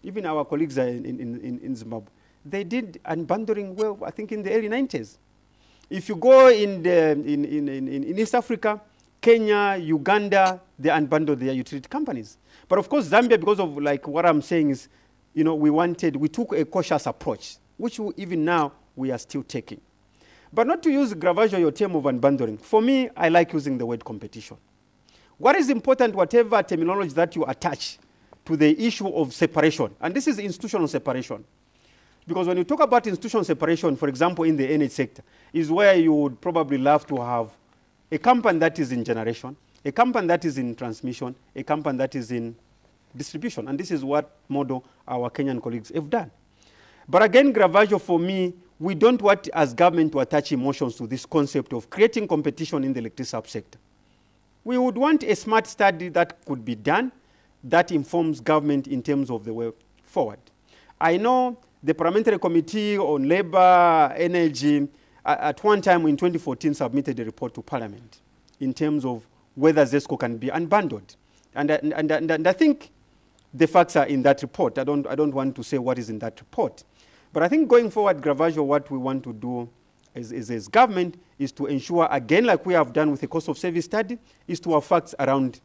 even our colleagues in Zimbabwe, they did unbundling well, I think, in the early 90s. If you go in East Africa, Kenya, Uganda, they unbundled their utility companies. But of course, Zambia, because of like what I'm saying is, you know, we took a cautious approach, which even now we are still taking. But not to use, Grevazio, your term of unbundling. For me, I like using the word competition. What is important, whatever terminology that you attach to the issue of separation, and this is institutional separation. Because when you talk about institutional separation, for example, in the energy sector, is where you would probably love to have a company that is in generation, a company that is in transmission, a company that is in distribution. And this is what model our Kenyan colleagues have done. But again, Grevazio, for me, we don't want as government to attach emotions to this concept of creating competition in the electricity subsector. We would want a smart study that could be done that informs government in terms of the way forward. I know the Parliamentary Committee on Labour, Energy, at one time in 2014 submitted a report to Parliament in terms of whether ZESCO can be unbundled. And I think the facts are in that report. I don't want to say what is in that report. But I think going forward, Grevazio, what we want to do as government is to ensure, again, like we have done with the cost of service study, is to have facts around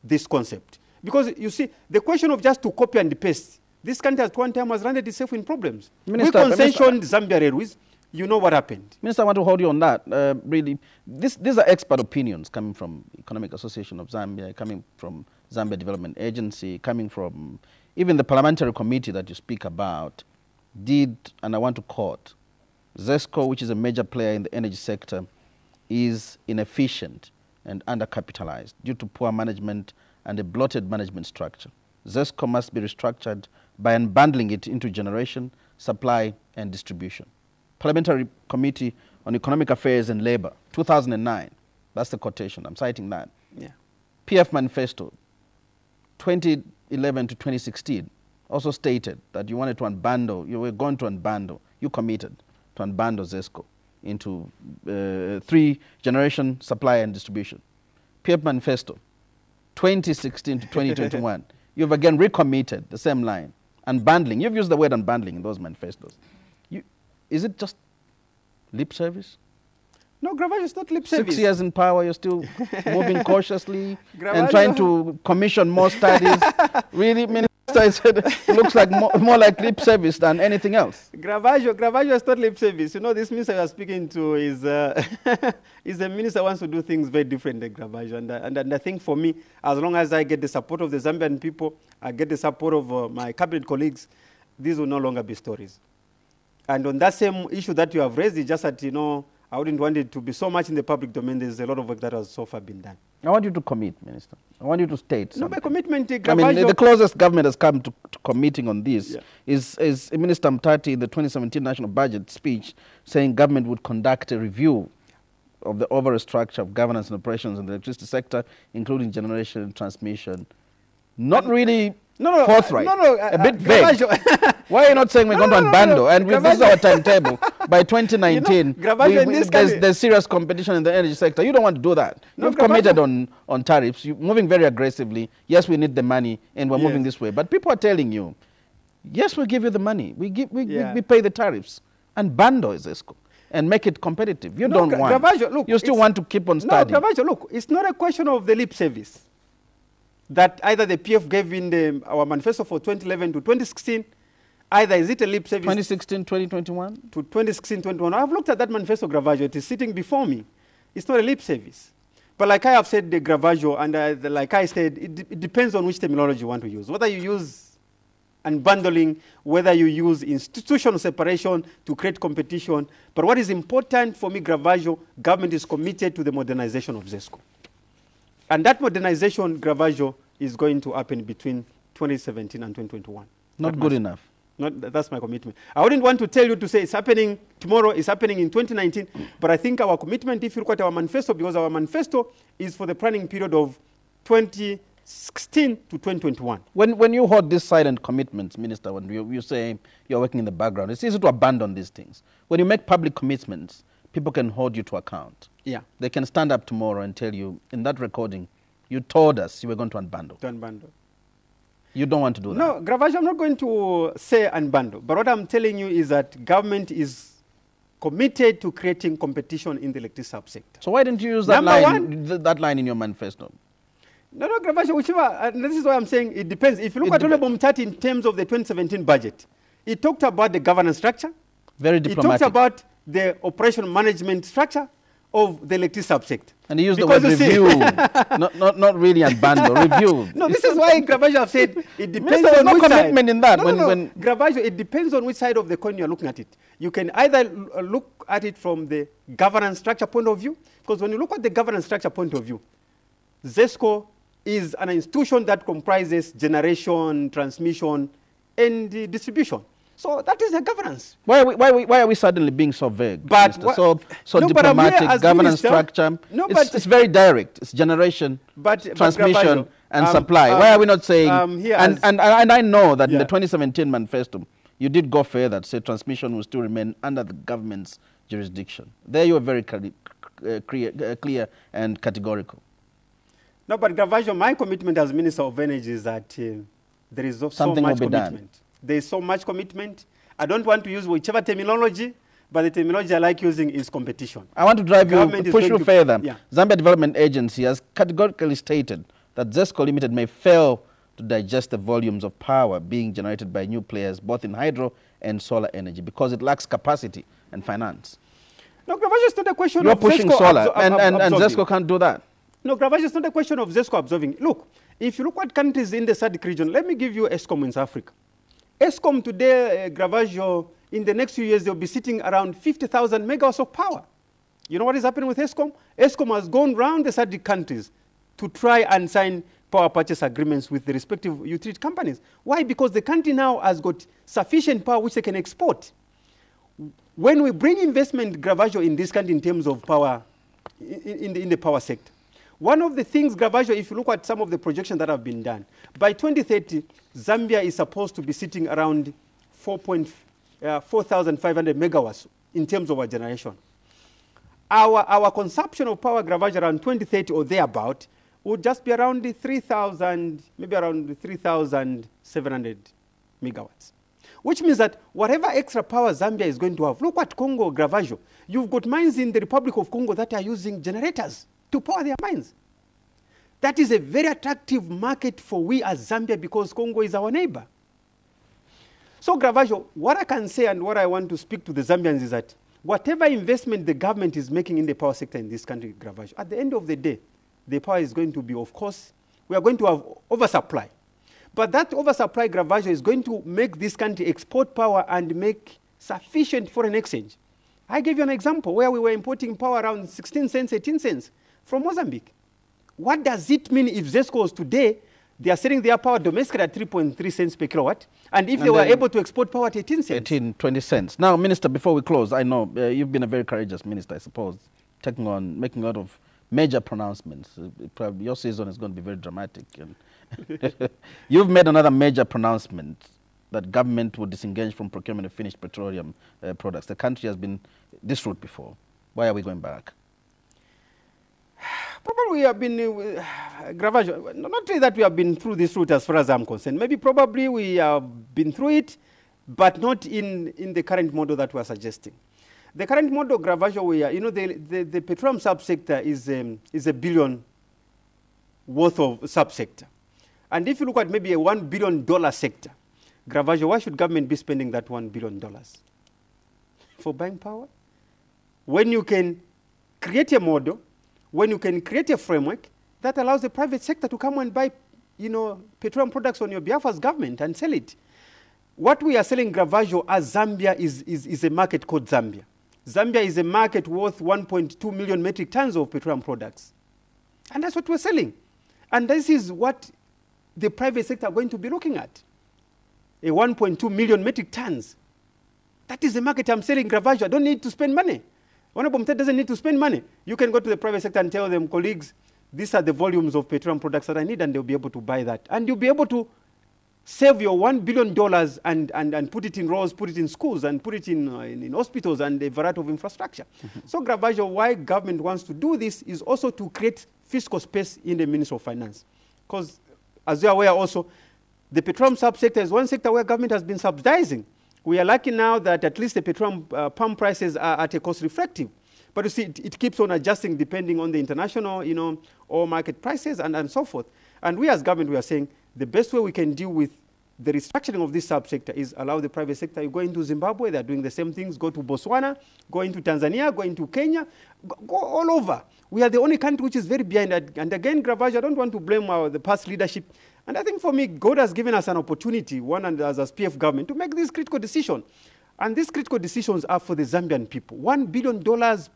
this concept. Because you see, the question of just to copy and paste, this country at one time was landed itself in problems. Minister, we concessioned Zambia Railways. You know what happened. Minister, I want to hold you on that. Really, these are expert opinions coming from Economic Association of Zambia, coming from Zambia Development Agency, coming from even the parliamentary committee that you speak about, did, and I want to quote, ZESCO, which is a major player in the energy sector, is inefficient and undercapitalized due to poor management and a bloated management structure. ZESCO must be restructured by unbundling it into generation, supply, and distribution. Parliamentary Committee on Economic Affairs and Labour, 2009. That's the quotation. I'm citing that. Yeah. PF Manifesto, 2011 to 2016, also stated that you wanted to unbundle, you were going to unbundle, you committed to unbundle ZESCO into 3: generation, supply, and distribution. PF Manifesto, 2016 to 2021, you've again recommitted the same line, unbundling. You've used the word unbundling in those manifestos. Is it just lip service? No, Grevazio is not lip service. 6 years in power, you're still moving cautiously and trying to commission more studies. Really, Minister, it looks like more like lip service than anything else. Grevazio is not lip service. You know, this minister you are speaking to is a minister who wants to do things very different than Grevazio. And I think for me, as long as I get the support of the Zambian people, I get the support of my cabinet colleagues, these will no longer be stories. And on that same issue that you have raised, it's just that, you know, I wouldn't want it to be so much in the public domain. There's a lot of work that has so far been done. I want you to commit, Minister. I want you to state something. No, my commitment, Grevazio. I mean, the closest government has come to committing on this is Minister Mtati in the 2017 National Budget speech saying government would conduct a review of the overall structure of governance and operations in the electricity sector, including generation and transmission. Not really forthright. A bit vague. Why are you not saying we're going to unbundle? And this is our timetable. by 2019, there's serious competition in the energy sector. You don't want to do that. No, you've committed on tariffs. You're moving very aggressively. Yes, we need the money, and we're moving this way. But people are telling you, yes, we'll give you the money. We pay the tariffs and bundle ZESCO and make it competitive. You don't want. Grevazio, look, you still want to keep on studying. No, Grevazio, look, it's not a question of the lip service that either the PF gave in our manifesto for 2011 to 2016, either is it a lip service? 2016, 2021? To 2016, 2021. I've looked at that manifesto, Grevazio. It is sitting before me. It's not a lip service. But like I have said, the Grevazio, and like I said, it depends on which terminology you want to use. Whether you use unbundling, whether you use institutional separation to create competition. But what is important for me, Grevazio, government is committed to the modernization of ZESCO. And that modernization, Grevazio, is going to happen between 2017 and 2021. Not good enough. That's my commitment. I wouldn't want to tell you to say it's happening tomorrow, it's happening in 2019, but I think our commitment, if you look at our manifesto, because our manifesto is for the planning period of 2016 to 2021. When you hold these silent commitments, Minister, when you say you're working in the background, it's easy to abandon these things. When you make public commitments, people can hold you to account. Yeah. They can stand up tomorrow and tell you, in that recording, you told us you were going to unbundle. To unbundle. You don't want to do that. No, Grevazio, I'm not going to say unbundle. But what I'm telling you is that government is committed to creating competition in the electricity subsector. So why didn't you use that line in your manifesto? No, Grevazio, whichever, and this is why I'm saying it depends. If you look at Honorable Mtati in terms of the 2017 budget, it talked about the governance structure. Very diplomatic. It talked about the operation management structure of the electricity subsector. And he used the word review, not really unbundle, review. No, this is why Grevazio have said it depends on no which commitment side. in that. No, Grevazio, it depends on which side of the coin you're looking at it. You can either look at it from the governance structure point of view, because when you look at the governance structure point of view, ZESCO is an institution that comprises generation, transmission, and distribution. So that is the governance. Why are we suddenly being so vague? But so diplomatic, governance structure. No, it's very direct. It's generation, transmission, and supply. Why are we not saying? And I know that in the 2017 manifesto, you did go further to say transmission will still remain under the government's jurisdiction. There you were very clear and categorical. No, but Grevazio, my commitment as Minister of Energy is that there is so much commitment. There is so much commitment. I don't want to use whichever terminology, but the terminology I like using is competition. I want to push you further. Yeah. Zambia Development Agency has categorically stated that ZESCO Limited may fail to digest the volumes of power being generated by new players, both in hydro and solar energy, because it lacks capacity and finance. No, Grevazio, it's not a question You're pushing solar, and ZESCO can't do that. No, Grevazio, it's not a question of ZESCO absorbing. Look, if you look at countries in the SADC region, let me give you ESCOM in South Africa. ESCOM today, Grevazio, in the next few years, they'll be sitting around 50,000 megawatts of power. You know what is happening with ESCOM? ESCOM has gone around the SADC countries to try and sign power purchase agreements with the respective utility companies. Why? Because the country now has got sufficient power which they can export. When we bring investment, Grevazio, in this country in terms of power, in the power sector, one of the things, Grevazio, if you look at some of the projections that have been done, by 2030, Zambia is supposed to be sitting around 4,500 megawatts in terms of our generation. Our consumption of power, Grevazio, around 2030 or thereabout, would just be around 3,000, maybe around 3,700 megawatts. Which means that whatever extra power Zambia is going to have, look at Congo, Grevazio. You've got mines in the Republic of Congo that are using generators to power their mines. That is a very attractive market for we as Zambia because Congo is our neighbor. So, Grevazio, what I can say and what I want to speak to the Zambians is that whatever investment the government is making in the power sector in this country, Grevazio, at the end of the day, the power is going to be, of course, we are going to have oversupply. But that oversupply, Grevazio, is going to make this country export power and make sufficient foreign exchange. I gave you an example where we were importing power around 16 cents, 18 cents from Mozambique. What does it mean if ZESCOs today, they are selling their power domestically at 3.3 cents per kilowatt, and if they were able to export power at 18 cents? 18, 20 cents. Now, Minister, before we close, I know you've been a very courageous minister, I suppose, making a lot of major pronouncements. Probably your season is going to be very dramatic. And you've made another major pronouncement that government would disengage from procurement of finished petroleum products? The country has been this route before. Why are we going back? Probably we have been, Grevazio, not really that we have been through this route as far as I'm concerned. Maybe probably we have been through it, but not in the current model that we are suggesting. The current model, Grevazio, we are, the petroleum subsector is $1 billion worth of subsector. And if you look at maybe a $1 billion sector, Grevazio, why should government be spending that $1 billion? For buying power? When you can create a model, when you can create a framework that allows the private sector to come and buy, petroleum products on your behalf as government and sell it. What we are selling, Grevazio, as Zambia is a market called Zambia. Zambia is a market worth 1.2 million metric tons of petroleum products. And that's what we're selling. And this is what the private sector are going to be looking at. A 1.2 million metric tons. That is the market I'm selling, Grevazio. I don't need to spend money. Honorable Mtete doesn't need to spend money. You can go to the private sector and tell them, colleagues, these are the volumes of petroleum products that I need, and they'll be able to buy that. And you'll be able to save your $1 billion and put it in roads, put it in schools, and put it in hospitals and a variety of infrastructure. So, Grevazio, why government wants to do this is also to create fiscal space in the Ministry of Finance. Because, as you are aware also, the petroleum subsector is one sector where government has been subsidizing. We are lucky now that at least the petroleum pump prices are at a cost reflective. But you see, it keeps on adjusting depending on the international, oil market prices and so forth. And we as government, we are saying the best way we can deal with the restructuring of this subsector is allow the private sector. You go into Zimbabwe, they're doing the same things. Go to Botswana, go into Tanzania, go into Kenya, go all over. We are the only country which is very behind. And again, Grevazio, I don't want to blame the past leadership. And I think for me, God has given us an opportunity, one and as PF government, to make this critical decision. And these critical decisions are for the Zambian people. $1 billion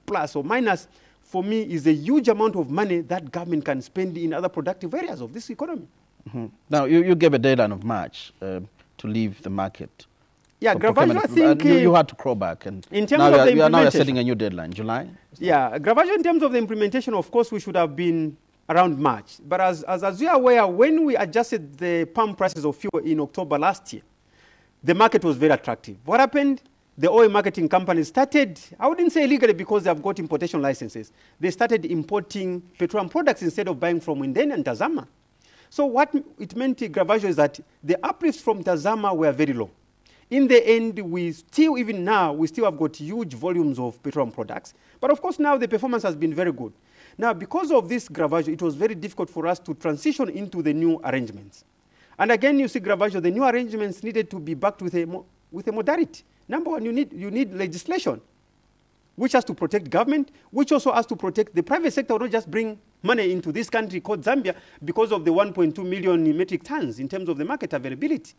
plus or minus, for me, is a huge amount of money that government can spend in other productive areas of this economy. Mm-hmm. Now, you gave a deadline of March to leave the market. Yeah, Grevazio, I think... you had to crawl back. And in terms of the implementation... Now you're setting a new deadline, July? Yeah, Grevazio, in terms of the implementation, of course, we should have been around March. But as you are aware, when we adjusted the pump prices of fuel in October last year, the market was very attractive. What happened? The oil marketing companies started, I wouldn't say illegally because they have got importation licenses. They started importing petroleum products instead of buying from Indene and Tazama. So what it meant, Grevazio, is that the uplifts from Tazama were very low. In the end, even now, we still have got huge volumes of petroleum products. But of course, now the performance has been very good. Now, because of this, Grevazio, it was very difficult for us to transition into the new arrangements. And again, you see, Grevazio, the new arrangements needed to be backed with a modality. Number one, you need legislation, which has to protect government, which also has to protect the private sector, not just bring money into this country called Zambia because of the 1.2 million metric tons in terms of the market availability.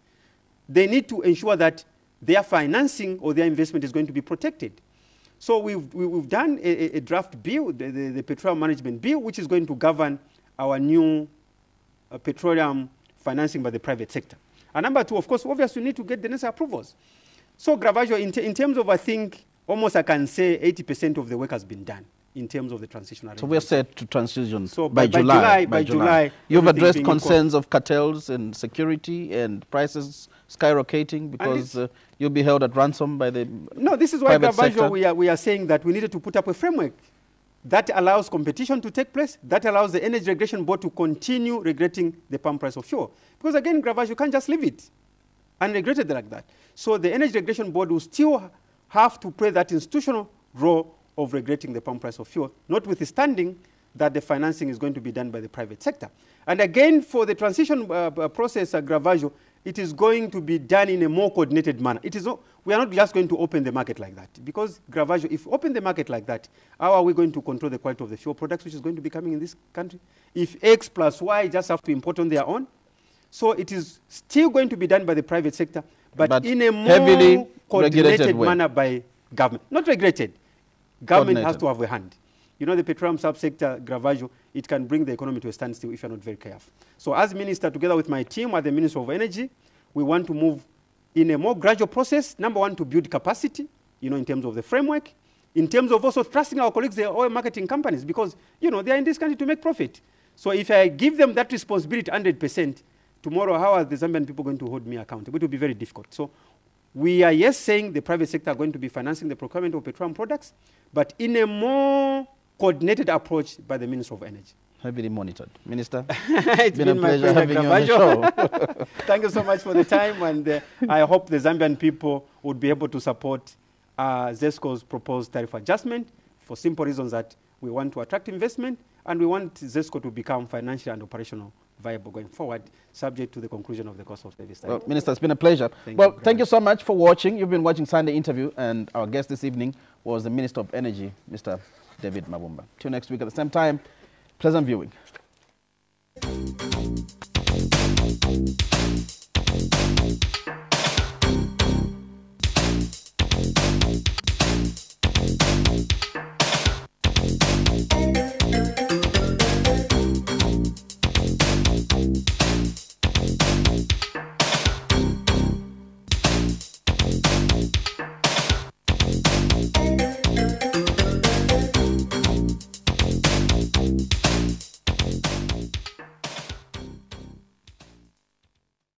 They need to ensure that their financing or their investment is going to be protected. So we've done a draft bill, the Petroleum Management Bill, which is going to govern our new petroleum financing by the private sector. And number two, of course, obviously, you need to get the necessary approvals. So, Grevazio, in terms of, I think, almost I can say 80% of the work has been done in terms of the transition arrangement. So we're set to transition so by July. By July. You've addressed concerns of cartels and security and prices skyrocketing because you'll be held at ransom by the No, this is why, Grevazio, we are saying that we needed to put up a framework that allows competition to take place, that allows the Energy Regulation Board to continue regulating the pump price of fuel. Because again, Grevazio, you can't just leave it unregulated like that. So the Energy Regulation Board will still have to play that institutional role of regulating the pump price of fuel, notwithstanding that the financing is going to be done by the private sector. And again, for the transition process, Grevazio, it is going to be done in a more coordinated manner. We are not just going to open the market like that. Because, Grevazio, if we open the market like that, how are we going to control the quality of the fuel products which is going to be coming in this country? If X plus Y just have to import on their own? So it is still going to be done by the private sector, but in a more coordinated manner by government. Not regulated. Government has to have a hand. You know, the petroleum subsector, Grevazio, it can bring the economy to a standstill if you're not very careful. So as minister, together with my team at the Ministry of Energy, we want to move in a more gradual process. Number one, to build capacity, in terms of the framework, in terms of also trusting our colleagues, the oil marketing companies, because, they are in this country to make profit. So if I give them that responsibility 100%, tomorrow, how are the Zambian people going to hold me accountable? It will be very difficult. So we are, yes, saying the private sector are going to be financing the procurement of petroleum products, but in a more coordinated approach by the Minister of Energy. Heavily monitored. Minister, it's been a pleasure having you on the show. Thank you so much for the time, and I hope the Zambian people would be able to support ZESCO's proposed tariff adjustment for simple reasons that we want to attract investment and we want ZESCO to become financial and operational viable going forward, subject to the conclusion of the cost of service. Well, Minister, it's been a pleasure. Thank you so much for watching. You've been watching Sunday Interview, and our guest this evening was the Minister of Energy, Mr. David Mabumba. Till next week at the same time, pleasant viewing.